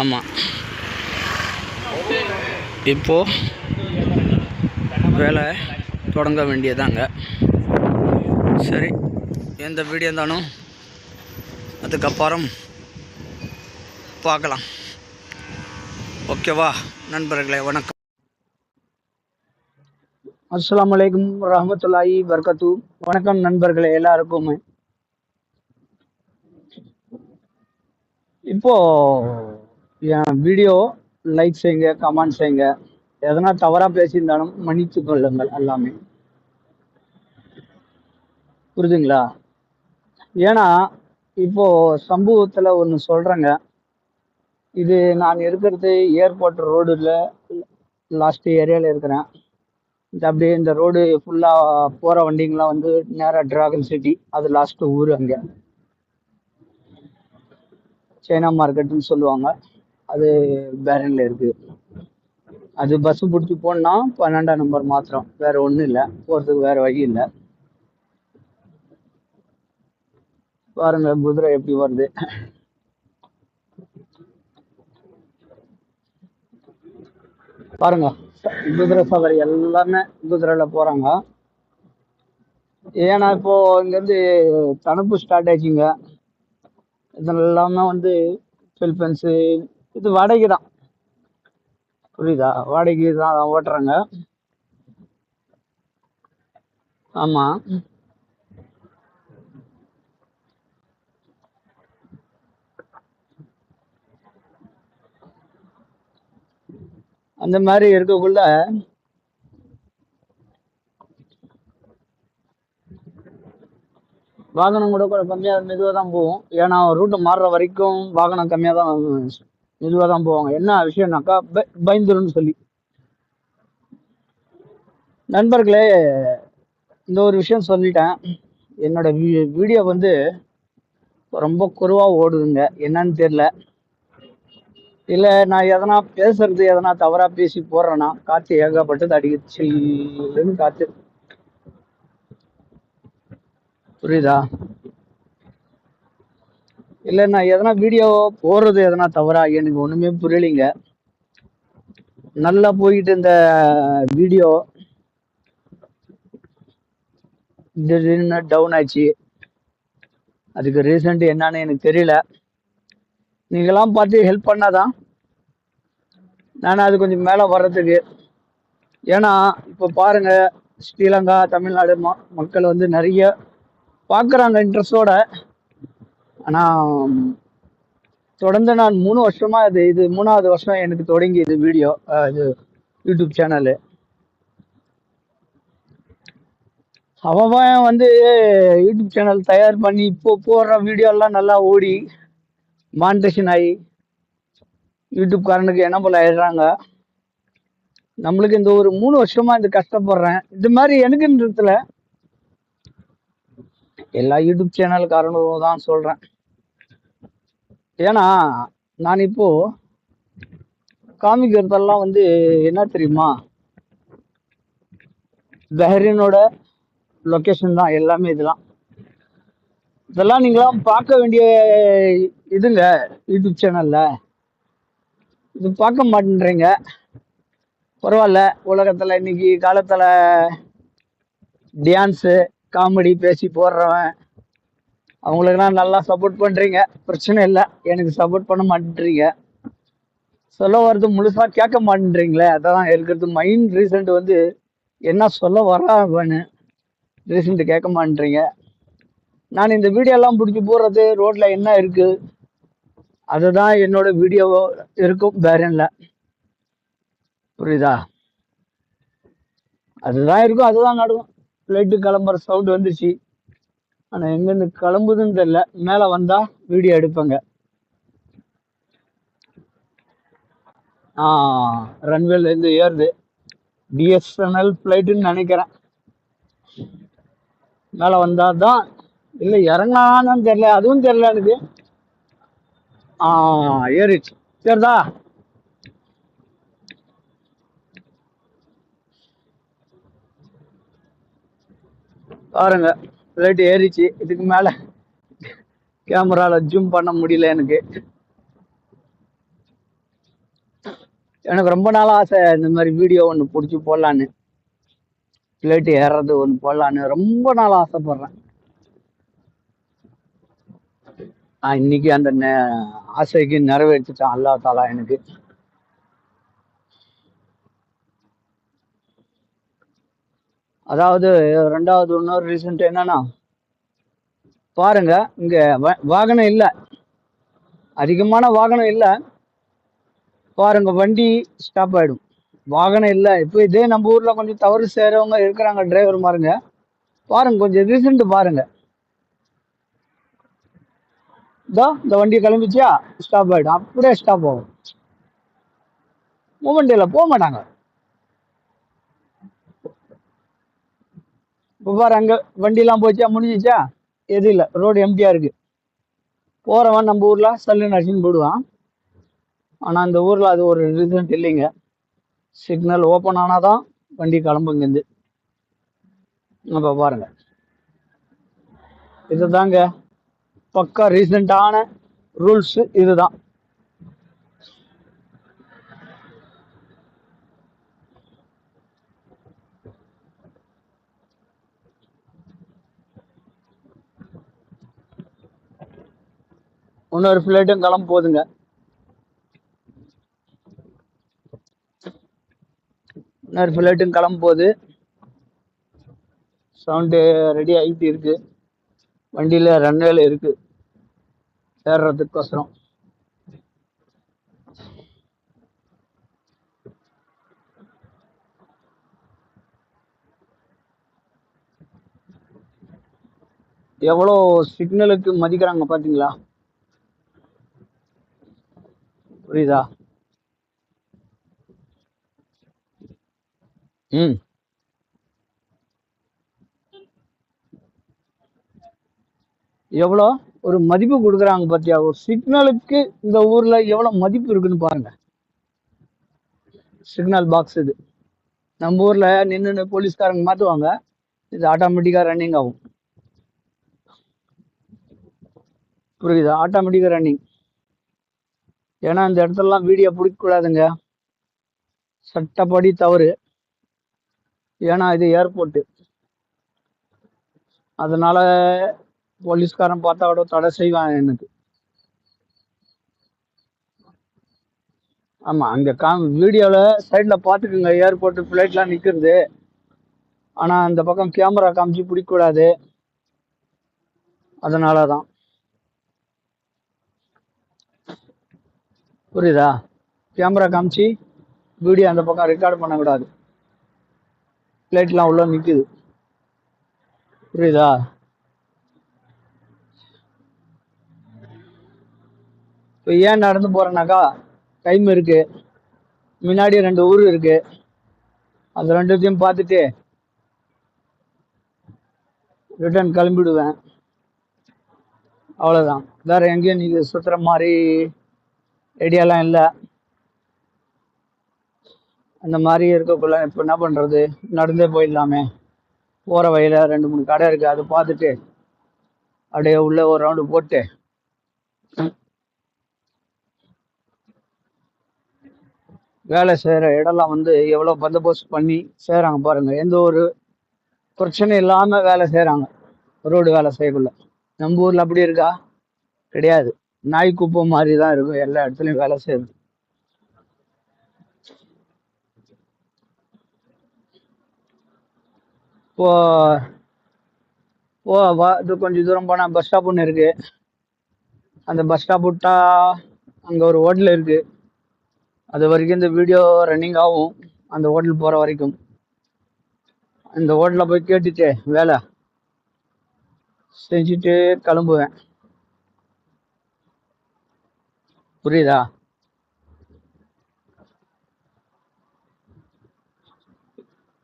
ஆமாம், இப்போது வேலை தொடங்க வேண்டியதாங்க. சரி, எந்த வீடியோ இருந்தாலும் அதுக்கப்புறம் பார்க்கலாம். ஓகேவா நண்பர்களே, வணக்கம். அஸ்ஸலாமு அலைக்கும் ரஹ்மத்துல்லாஹி வபரகாத்து. வணக்கம் நண்பர்களே எல்லாருக்குமே. இப்போ என் வீடியோ லைக் செய்யுங்க, கமெண்ட் செய்யுங்க. எதனா தவறா பேசியிருந்தாலும் மன்னித்து கொள்ளுங்கள். எல்லாமே புரியுதுங்களா? ஏன்னா இப்போ சம்பவத்துல ஒன்று சொல்றேங்க. இது நான் இருக்கிறது ஏர்போர்ட் ரோடுல லாஸ்ட் ஏரியாவில் இருக்கிறேன். அப்படியே இந்த ரோடு ஃபுல்லாக போகிற வண்டிங்கெலாம் வந்து நேராக டிராகன் சிட்டி, அது லாஸ்ட்டு ஊர். அங்கே சைனா மார்க்கெட்டுன்னு சொல்லுவாங்க, அது பேரனில் இருக்குது. அது பஸ்ஸு பிடிச்சி போனா 12ஆம் நம்பர் மாத்திரம், வேற ஒன்றும் இல்லை, போகிறதுக்கு வேற வழி இல்லை. பாருங்க குதிரை எப்படி வருது. பாருங்க, குதிரை சவாரி எல்லாமே குதிரையில போறாங்க. ஏன்னா இப்போ இங்கேருந்து தணுப்பு ஸ்டார்ட் ஆச்சுங்க. இது எல்லாமே வந்து பிலிப்பைன்ஸு, இது வாடகை தான். புரியுதா? வாடகைக்கு தான் ஓட்டுறாங்க. ஆமா, அந்த மாதிரி இருக்கக்குள்ள வாகனம் கூட கம்மியாக மெதுவாக தான் போகும். ஏன்னா ரூட்டை மாறுற வரைக்கும் வாகனம் கம்மியாக தான் மெதுவாக தான் போவாங்க. என்ன விஷயம்னாக்கா பயந்துருன்னு சொல்லி. நண்பர்களே, இந்த ஒரு விஷயம் சொல்லிட்டேன். என்னோட வீடியோ வந்து ரொம்ப குறைவாக ஓடுதுங்க, என்னன்னு தெரியல. இல்லை நான் எதனா பேசுறது எதனா தவறா பேசி போடுறேன்னா, காற்று ஏகப்பட்டது அடிக்குது, சில்லுன்னு காற்று. புரியுதா? இல்லை நான் எதனா வீடியோ போடுறது எதனா தவறா, எனக்கு ஒன்றுமே புரியலைங்க. நல்லா போயிட்டு இந்த வீடியோ திடீர்னு டவுன் ஆச்சு. அதுக்கு ரீசன்ட் என்னன்னு எனக்கு தெரியல. நீங்களாம் பார்த்து ஹெல்ப் பண்ணாதான் நான் அது கொஞ்சம் மேலே வர்றதுக்கு. ஏன்னா இப்போ பாருங்க, ஸ்ரீலங்கா தமிழ்நாடு மக்கள் வந்து நிறைய பார்க்குறாங்க இன்ட்ரெஸ்டோட. ஆனால் தொடர்ந்து நான் 3 வருஷமா இது 3ஆவது வருஷம் எனக்கு தொடங்கி இது வீடியோ, இது யூடியூப் சேனலு. அவன் வந்து யூடியூப் சேனல் தயார் பண்ணி இப்போ போடுற வீடியோலாம் நல்லா ஓடி மானிட்டேஷன் ஆகி யூடியூப்காரனுக்கு என்ன போல ஆயிடுறாங்க. நம்மளுக்கு இந்த ஒரு 3 வருஷமா இந்த கஷ்டப்படுறேன். இது மாதிரி எனக்குன்றதுல எல்லா யூடியூப் சேனல்காரனும் தான் சொல்றேன். ஏன்னா நான் இப்போ காமிக்கிறதெல்லாம் வந்து என்ன தெரியுமா, பஹ்ரைனோட லொக்கேஷன் தான் எல்லாமே. இதெல்லாம் நீங்களாம் பார்க்க வேண்டிய இதுங்க யூடியூப் சேனல்ல. இது பார்க்க மாட்டேன்றீங்க. பரவாயில்ல, உலகத்துல இன்னைக்கு காலத்துல டான்ஸு காமெடி பேசி போடுறவன் அவங்களுக்கெல்லாம் நல்லா சப்போர்ட் பண்றீங்க, பிரச்சனை இல்லை. எனக்கு சப்போர்ட் பண்ண மாட்டேன்றீங்க, சொல்ல வர்றது முழுசா கேட்க மாட்டேன்றீங்களே. அதான் இருக்கிறது மெயின் ரீசன்ட். வந்து என்ன சொல்ல வரான்னு ரீசன்ட் கேட்க மாட்டேன்றீங்க. நான் இந்த வீடியோ எல்லாம் பிடிச்சி போடுறது ரோட்ல என்ன இருக்கு அதுதான் என்னோட வீடியோ இருக்கும் பேரன்ல. புரியுதா? அதுதான் இருக்கும், அதுதான் நடக்கும். ஃப்ளைட்டு கிளம்புற சவுண்ட் வந்துச்சு, ஆனால் எங்கேருந்து கிளம்புதுன்னு தெரியல. மேலே வந்தா வீடியோ எடுப்பேங்க. ரன்வேலேருந்து ஏறுது, பிஎஸ்என்எல் ஃப்ளைட்டுன்னு நினைக்கிறேன். மேலே வந்தால் தான், இல்லை இறங்கலான்னு தெரியல, அதுவும் தெரியல எனக்கு. ஏறிச்சு. சரிதா? பாருங்க, ஃப்ளைட் ஏறிச்சு. இதுக்கு மேலே கேமராவில் ஜூம் பண்ண முடியல எனக்கு. எனக்கு ரொம்ப நாள் ஆசை இந்த மாதிரி வீடியோ ஒன்று பிடிச்சி போடலான்னு, ஃப்ளைட் ஏறுறது ஒன்று போடலான்னு ரொம்ப நாள் ஆசைப்படுறேன். இன்னைக்கு அந்த ஆசைக்கு நிறைவேற்றிட்டான் அல்லா தாலா எனக்கு. அதாவது ரெண்டாவது இன்னொரு ரீசன்ட் என்னன்னா, பாருங்க இங்க வாகனம் இல்லை, அதிகமான வாகனம் இல்லை. பாருங்க வண்டி ஸ்டாப் ஆயிடும், வாகனம் இல்லை. இப்போ இதே நம்ம ஊர்ல கொஞ்சம் தவறு செய்றவங்க இருக்கிறாங்க, டிரைவர் பாருங்க. பாருங்க கொஞ்சம் ரீசன்ட் பாருங்க, இந்த வண்டி கிளம்பிச்சியா ஸ்டாப் ஆயிடும், அப்படியே ஸ்டாப் ஆகும். மூமெண்ட் இல்லை, போக மாட்டாங்க. இப்போ பாரு, அங்க வண்டிலாம் போச்சா, முடிஞ்சிச்சா? எது இல்லை, ரோடு எம்டியா இருக்கு. போறவன் நம்ம ஊர்ல சல்லுன்னு அடிச்சுன்னு போடுவான். ஆனா இந்த ஊர்ல அது ஒரு ரீசன்ட் இல்லைங்க. சிக்னல் ஓப்பன் ஆனாதான் வண்டி கிளம்புங்கிருந்து. அப்ப பாருங்க, இதுதாங்க பக்கா ரீசெண்டான ரூல்ஸ். இதுதான். இன்னொரு ஃபிளைட்டும் கிளம்ப போகுதுங்க. இன்னொரு ஃபிளைட்டும் கிளம்ப போகுது. சவுண்டு ரெடி ஆகிட்டு இருக்கு, வண்டியில ரன்வேல இருக்கு ஏறுறதுக்கோசரம். எவ்வளோ சிக்னலுக்கு மதிக்கிறாங்க பாத்தீங்களா? புரியுதா? ம் எவ்வளோ ஒரு மதிப்பு கொடுக்குறாங்க பாத்தியா? ஒரு சிக்னலுக்கு இந்த ஊர்ல எவ்வளவு மதிப்பு இருக்குன்னு பாருங்க. சிக்னல் பாக்ஸ் இது நம்ம ஊர்ல நின்று போலீஸ்காரங்க மாத்துவாங்க, இது ஆட்டோமேட்டிக்கா ரன்னிங் ஆகும். புரியுதா? ஆட்டோமேட்டிக்கா ரன்னிங். ஏன்னா இந்த இடத்துலலாம் வீடியோ பிடிக்க கூடாதுங்க, சட்டப்படி தவறு. ஏன்னா இது ஏர்போர்ட், அதனால போலீஸ்காரன் பார்த்தா கூட தடை செய்வான் எனக்கு. ஆமா, அங்க வீடியோல சைட்ல பாத்துக்குங்க, ஏர்போர்ட் பிளைட்லாம் நிக்கிறது. ஆனா அந்த பக்கம் கேமரா காமிச்சு பிடிக்க கூடாது, அதனாலதான். புரியுதா? கேமரா காமிச்சு வீடியோ அந்த பக்கம் ரெக்கார்ட் பண்ணக்கூடாது, பிளைட்லாம் உள்ள நிக்குது. புரியுதா? இப்போ ஏன் நடந்து போறேன்னாக்கா, டைம் இருக்கு, முன்னாடி 2 ஊர் இருக்கு, அது ரெண்டுத்தையும் பார்த்துட்டு ரிட்டர்ன் கிளம்பிடுவேன். அவ்வளோதான், வேற எங்கேயும் நீங்க சுத்துற மாதிரி ஐடியாலாம் இல்லை. அந்த மாதிரி இருக்கக்குள்ள இப்போ என்ன பண்றது, நடந்தே போயிடலாமே. போற வழியில 2-3 கடை இருக்கு, அதை பார்த்துட்டு அப்படியே உள்ள ஒரு ரவுண்டு போட்டு வேலை செய்யற இடம்லாம் எவ்வளவு பந்தோபஸ்து பண்ணி செய்யறாங்க பாருங்க. எந்த ஒரு பிரச்சனை இல்லாம வேலை செய்யறாங்க, ரோடு வேலை செய்யக்குள்ள. நம்ம ஊர்ல அப்படி இருக்கா? கிடையாது, நாய் குப்பம் மாதிரி தான் இருக்கும் எல்லா இடத்துலயும் வேலை செய்யுது. இப்போ இது கொஞ்சம் தூரம் போனா பஸ் ஸ்டாப் ஒன்று இருக்கு. அந்த பஸ் ஸ்டாப் விட்டா அங்க ஒரு ஹோட்டல் இருக்கு, அது வரைக்கும் இந்த வீடியோ ரன்னிங் ஆகும். அந்த ஹோட்டல் போற வரைக்கும் அந்த ஹோட்டல்ல போய் கேட்டுட்டு வேலை செஞ்சுட்டு கிளம்புவேன். புரியுதா?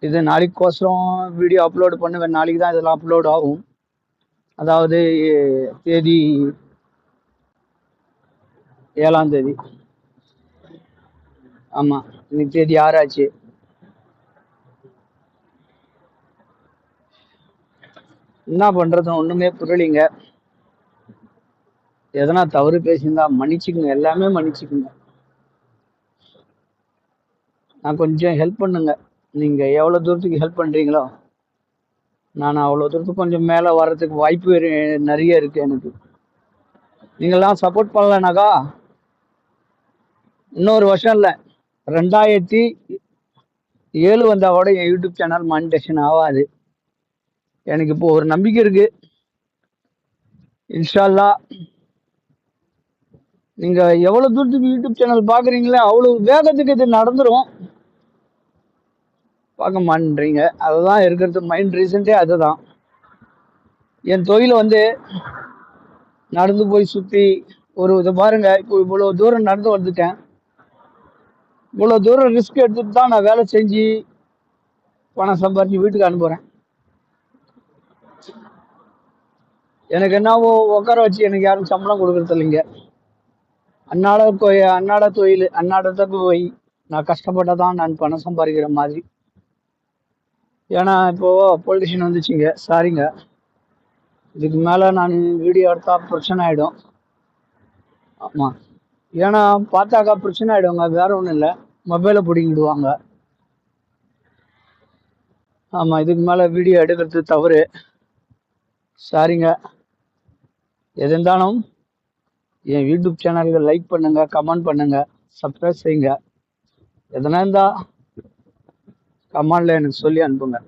இது நாளைக்கோசரம் வீடியோ அப்லோடு பண்ணுவேன். நாளைக்கு தான் இதெல்லாம் அப்லோட் ஆகும். அதாவது தேதி 7ஆம் தேதி. ஆமாம், இன்னைக்கு தேதி 6 ஆச்சு. என்ன பண்ணுறது ஒன்றுமே புரியலிங்க. எதனா தவறு பேசியிருந்தா மன்னிச்சுக்குங்க, எல்லாமே மன்னிச்சுக்குங்க. நான் கொஞ்சம் ஹெல்ப் பண்ணுங்க. நீங்கள் எவ்வளோ தூரத்துக்கு ஹெல்ப் பண்ணுறீங்களோ நான் அவ்வளோ தூரத்துக்கு கொஞ்சம் மேலே வர்றதுக்கு வாய்ப்பு நிறைய இருக்குது எனக்கு. நீங்கள்லாம் சப்போர்ட் பண்ணலனாக்கா இன்னொரு வருஷம் இல்லை, 2007 வந்தால் கூட என் யூடியூப் சேனல் மானிட்டேஷன் ஆகாது. எனக்கு இப்போ ஒரு நம்பிக்கை இருக்கு. இன்ஷா அல்லாஹ் நீங்கள் எவ்வளோ தூரத்துக்கு யூடியூப் சேனல் பார்க்குறீங்களோ அவ்வளோ வேகத்துக்கு இது நடந்துடும். பார்க்க மாட்டேன்றீங்க, அதுதான் இருக்கிறது. மைண்ட் ரீசன்ட்டே அதுதான். என் தொழில் வந்து நடந்து போய் சுற்றி இதை பாருங்க. இப்போ இவ்வளோ தூரம் நடந்து வந்துட்டேன். இவ்வளோ தூரம் ரிஸ்க் எடுத்துட்டு தான் நான் வேலை செஞ்சு பணம் சம்பாரிச்சு வீட்டுக்கு அனுப்புகிறேன். எனக்கு என்னவோ உட்கார வச்சு எனக்கு யாரும் சம்பளம் கொடுக்குறது இல்லைங்க. அன்னாட தொழில் அன்னாடத்துக்கு போய் நான் கஷ்டப்பட்டாதான் நான் பணம் சம்பாதிக்கிற மாதிரி. ஏன்னா இப்போது பொலிட்டிஷியன் வந்துச்சுங்க, சாரிங்க. இதுக்கு மேலே நான் வீடியோ எடுத்தால் பிரச்சனை ஆகிடும். ஆமாம், ஏன்னா பார்த்தாக்கா பிரச்சனை ஆகிடுவாங்க, வேற ஒன்றும் இல்லை. மொபைலை பிடிங்கிடுவாங்க. ஆமாம், இதுக்கு மேலே வீடியோ எடுக்கிறது தவறு, சாரிங்க. எது இருந்தாலும் என் யூடியூப் சேனலுக்கு லைக் பண்ணுங்க, கமெண்ட் பண்ணுங்க, சப்ஸ்கிரைப் செய்யுங்க. எதனா இருந்தால் கமெண்டில் எனக்கு சொல்லி அனுப்புங்க.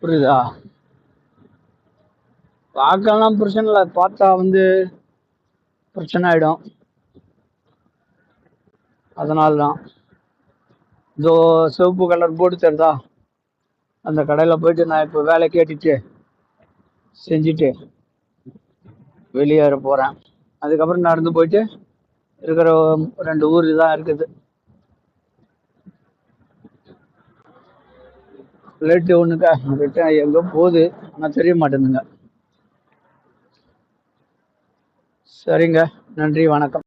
புரியுதா? பார்க்கலாம் பிரச்சனை இல்லை, பார்த்தா பிரச்சனை ஆகிடும். அதனால தான் இதோ சிவப்பு கலர் போர்டு தருதா, அந்த கடையில் போயிட்டு நான் இப்போ வேலை கேட்டுட்டு செஞ்சுட்டு வெளியேற போகிறேன். அதுக்கப்புறம் நடந்து போயிட்டு இருக்கிற 2 ஊர் தான் இருக்குது. ஃப்ளைட்டு ஒன்றுக்கா ரிட்டர்ன் எங்கே போகுது ஆனால் தெரிய மாட்டேங்குதுங்க. சரிங்க, நன்றி, வணக்கம்.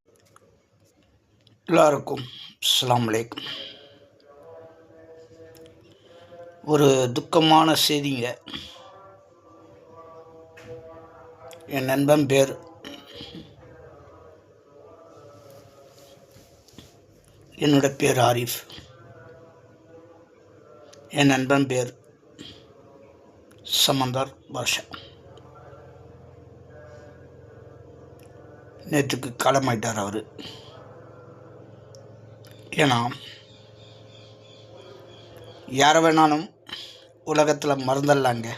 எல்லாருக்கும் அஸ்ஸலாமு அலைக்கும். ஒரு துக்கமான செய்திங்க. என் நண்பன் பேர் என்னோட பேர் ஆரிஃப். என் நண்பன் பேர் சமந்தர் பாஷா. நேற்றுக்கு காலமாயிட்டார் அவர். ஏன்னா யாரை வேணாலும் உலகத்தில் மறந்துடலாங்க,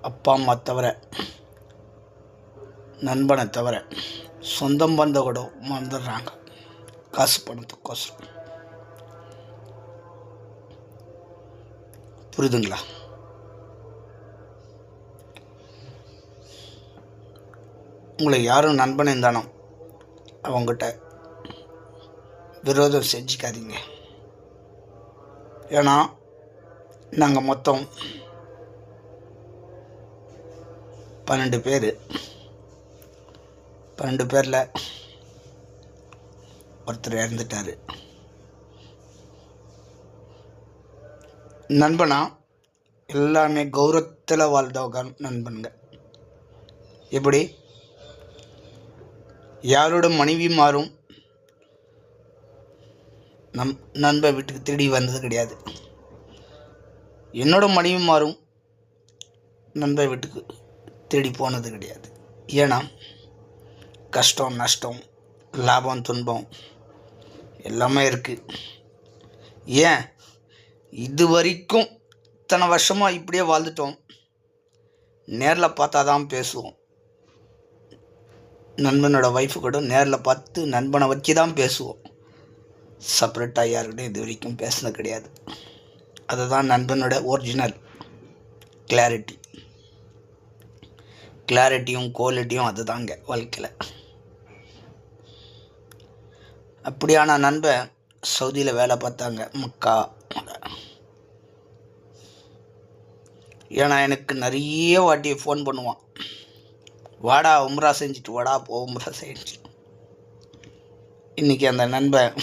அப்பா அம்மா தவிர, நண்பனை தவிர. சொந்தம் பந்த கூட மறந்துடுறாங்க காசு பணத்துக்கோசரம். புரியுதுங்களா? உங்களை யாரும் நண்பன் இருந்தாலும் அவங்ககிட்ட விரோதம் செஞ்சுக்காதீங்க. ஏன்னா நாங்கள் மொத்தம் 12 பேர். 12 பேரில் ஒருத்தர் இறந்துட்டார். நண்பனா எல்லாமே கௌரவத்தில் வாழ்ந்தவங்க நண்பனுங்க. எப்படி யாரோட மனைவி மாறும் நண்பன் வீட்டுக்கு தேடி வந்தது கிடையாது. என்னோட மனைவி மாறும் நண்பன் வீட்டுக்கு தேடி போனது கிடையாது. ஏன்னா கஷ்டம் நஷ்டம் லாபம் துன்பம் எல்லாமே இருக்குது. ஏன் இது வரைக்கும் இத்தனை வருஷமாக இப்படியே வாழ்ந்துட்டோம். நேரில் பார்த்தா தான் பேசுவோம். நண்பனோட ஒய்ஃபு கூட நேரில் பார்த்து நண்பனை வச்சு தான் பேசுவோம். செப்பரேட்டாக யாருக்கிட்டையும் இது வரைக்கும் பேசினது கிடையாது. அதுதான் நண்பனோட ஒரிஜினல் கிளாரிட்டியும் குவாலிட்டியும் அதுதாங்க வாழ்க்கையில். அப்படியான நண்பன் சவுதியில் வேலை பார்த்தாங்க மக்கா. ஏன்னா எனக்கு நிறைய வாட்டி ஃபோன் பண்ணுவான், வாடா உம்ரா செஞ்சுட்டு வாடா, உம்ரா செஞ்சு. இன்றைக்கி அந்த நண்பன்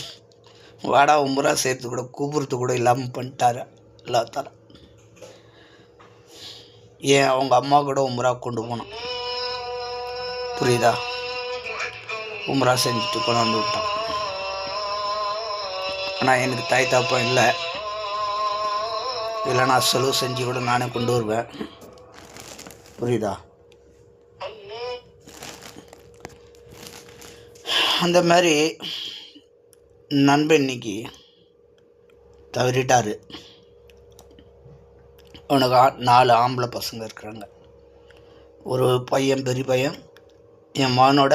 வாடா உம்ரா சேர்த்து கூட கூப்பிடுறது கூட இல்லாமல் பண்ணிட்டாரு எல்லாத்தால. ஏன் அவங்க அம்மா கூட உம்ரா கொண்டு போனான், புரியுதா? உம்ரா செஞ்சுட்டு கொண்டாந்து விட்டான். ஆனால் எனக்கு தாய் தாப்பம் இல்லை, இல்லைனா செலவு செஞ்சு கூட நானே கொண்டு வருவேன், புரியுதா? அந்த மாதிரி நண்பன் இன்னைக்கு தவறிட்டார். அவனுக்கு 4 ஆம்பளை பசங்க இருக்கிறாங்க. ஒரு பையன் பெரிய பையன், என் மகனோட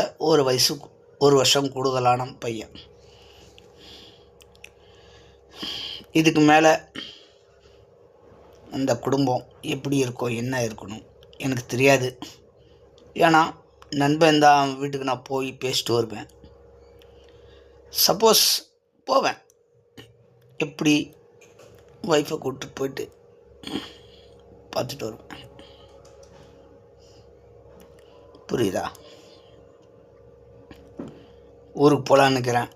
ஒரு வருஷம் கூடுதலான பையன். இதுக்கு மேலே அந்த குடும்பம் எப்படி இருக்கும், என்ன இருக்கணும் எனக்கு தெரியாது. ஏன்னா நண்பன் தான் வீட்டுக்கு நான் போய் பேசிட்டு வருவேன். சப்போஸ் போவேன், எப்படி ஒய்ஃபை கூப்பிட்டு போயிட்டு பார்த்துட்டு வருவேன், புரியுதா? ஊருக்கு போகலான்னு இருக்கிறேன்.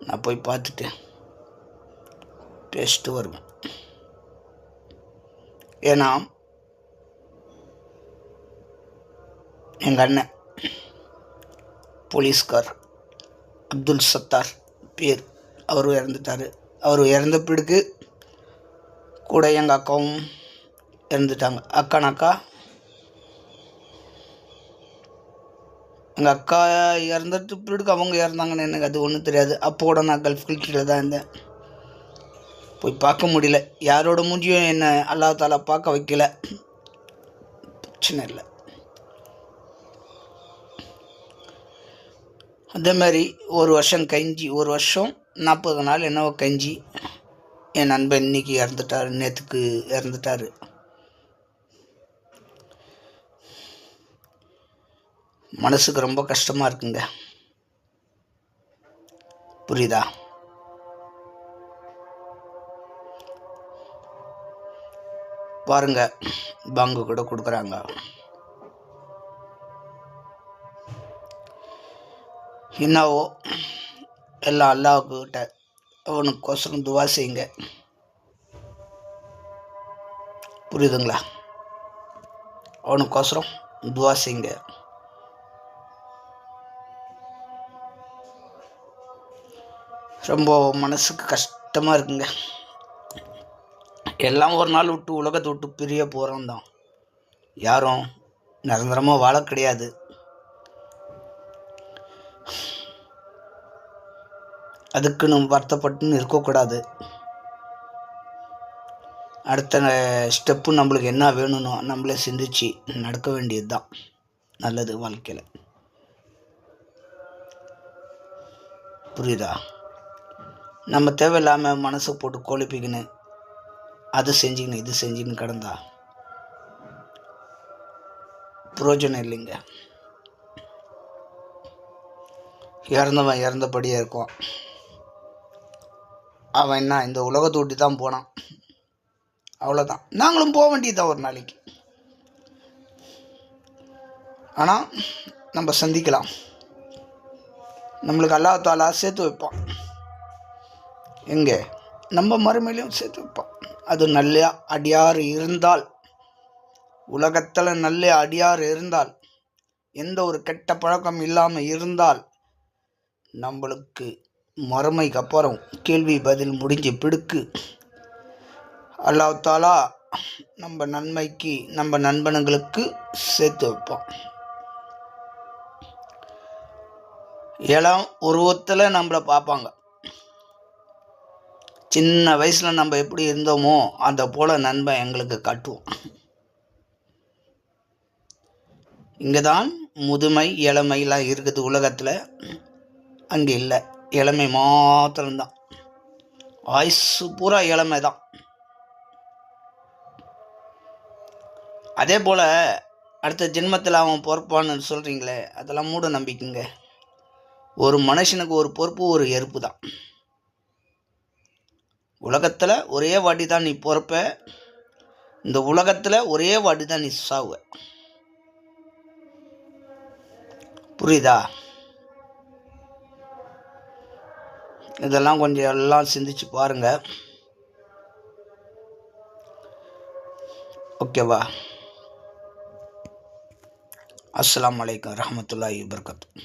நான் போய் பார்த்துட்டு பேசிட்டு வருவேன். ஏன்னா எங்கள் அண்ணன் போலீஸ்கார் அப்துல் சத்தார் பேர், அவர் இறந்துட்டார். அவர் இறந்த பிறகு கூட எங்கள் அக்காவும் இறந்துட்டாங்க. அக்கானாக்கா எங்கள் அக்கா இறந்துட்டு பிறகு அவங்க இறந்தாங்கன்னு எனக்கு அது ஒன்றும் தெரியாது. அப்போ கூட நான் கல்ஃப் கண்ட்ரியில் தான் இருந்தேன், போய் பார்க்க முடியல. யாரோட மூஞ்சியும் என்னை அல்லாஹ் தாலா பார்க்க வைக்கல, பிரச்சனை இல்லை. அதே மாதிரி ஒரு வருஷம் 40 நாள் என்னவோ கஞ்சி என் நண்பன் இன்னைக்கு இறந்துட்டார், நேற்றுக்கு இறந்துட்டார். மனசுக்கு ரொம்ப கஷ்டமாக இருக்குங்க, புரியுதா? பாருங்க, பாங்கு கூட கொடுக்குறாங்க. என்னவோ எல்லாம் அல்லாஹ்கிட்ட அவனுக்கோசரம் துவா செய்யுங்க, புரியுதுங்களா? அவனுக்கோசரம் துவா செய்யுங்க. ரொம்ப மனசுக்கு கஷ்டமாக இருக்குங்க. எல்லாம் ஒரு நாள் விட்டு உலகத்தை விட்டு பிரிய போகிறோம் தான், யாரும் நிரந்தரமாக வாழ கிடையாது. அதுக்கு நம்ம வருத்தப்பட்டுன்னு இருக்கக்கூடாது. அடுத்த ஸ்டெப்பு நம்மளுக்கு என்ன வேணும்னோ நம்மளே சிந்திச்சு நடக்க வேண்டியது தான் நல்லது வாழ்க்கையில், புரியுதா? நம்ம தேவையில்லாமல் மனசை போட்டு குழப்பிக்கின்னு அது செஞ்சுக்கின்னு இது செஞ்சுக்கின்னு கிடந்தா பிரயோஜனம் இல்லைங்க. இறந்தவன் இறந்தபடியே இருக்கும். அவன் என்ன இந்த உலகத்தை விட்டு தான் போனான், அவ்வளோதான். நாங்களும் போக வேண்டியதுதான் ஒரு நாளைக்கு. ஆனால் நம்ம சந்திக்கலாம், நம்மளுக்கு அல்லாஹ் தாலா சேர்த்து வைப்பான். எங்கே? நம்ம மறுமையிலையும் சேர்த்து வைப்பான். அது நல்ல அடியார் இருந்தால், உலகத்தில் நல்ல அடியார் இருந்தால், எந்த ஒரு கெட்ட பழக்கம் இல்லாமல் இருந்தால், நம்மளுக்கு மறுமைக்கு அப்புறம் கேள்வி பதில் முடிஞ்ச பிடுக்கு அல்லாஹ் தாலா நம்ம நன்மைக்கு நம்ம நண்பனுங்களுக்கு சேர்த்து வைப்போம். உருவத்தில் நம்மளை பார்ப்பாங்க. சின்ன வயசில் நம்ம எப்படி இருந்தோமோ அந்த போல் நண்பன் எங்களுக்கு காட்டுவோம். இங்கே தான் முதுமை இளமையெல்லாம் இருக்குது உலகத்தில், அங்கே இல்லை. இளமை மாத்திரம்தான், ஆயுசு பூரா இளமை தான். அதே போல் அடுத்த ஜென்மத்தில் அவன் பொறுப்பான்னு சொல்கிறீங்களே, அதெல்லாம் மூட நம்பிக்கைங்க. ஒரு மனுஷனுக்கு ஒரு பொறுப்பு, ஒரு எறுப்பு தான். உலகத்தில் ஒரே வாட்டி தான் நீ பொறுப்ப, இந்த உலகத்தில் ஒரே வாட்டி தான் நீ சாவுவ. புரியுதா? இதெல்லாம் கொஞ்சம் எல்லாம் சிந்திச்சு பாருங்க. ஓகேவா? அஸ்ஸலாமு அலைக்கும் வரஹ்மத்துல்லாஹி வபரகாத்துஹு.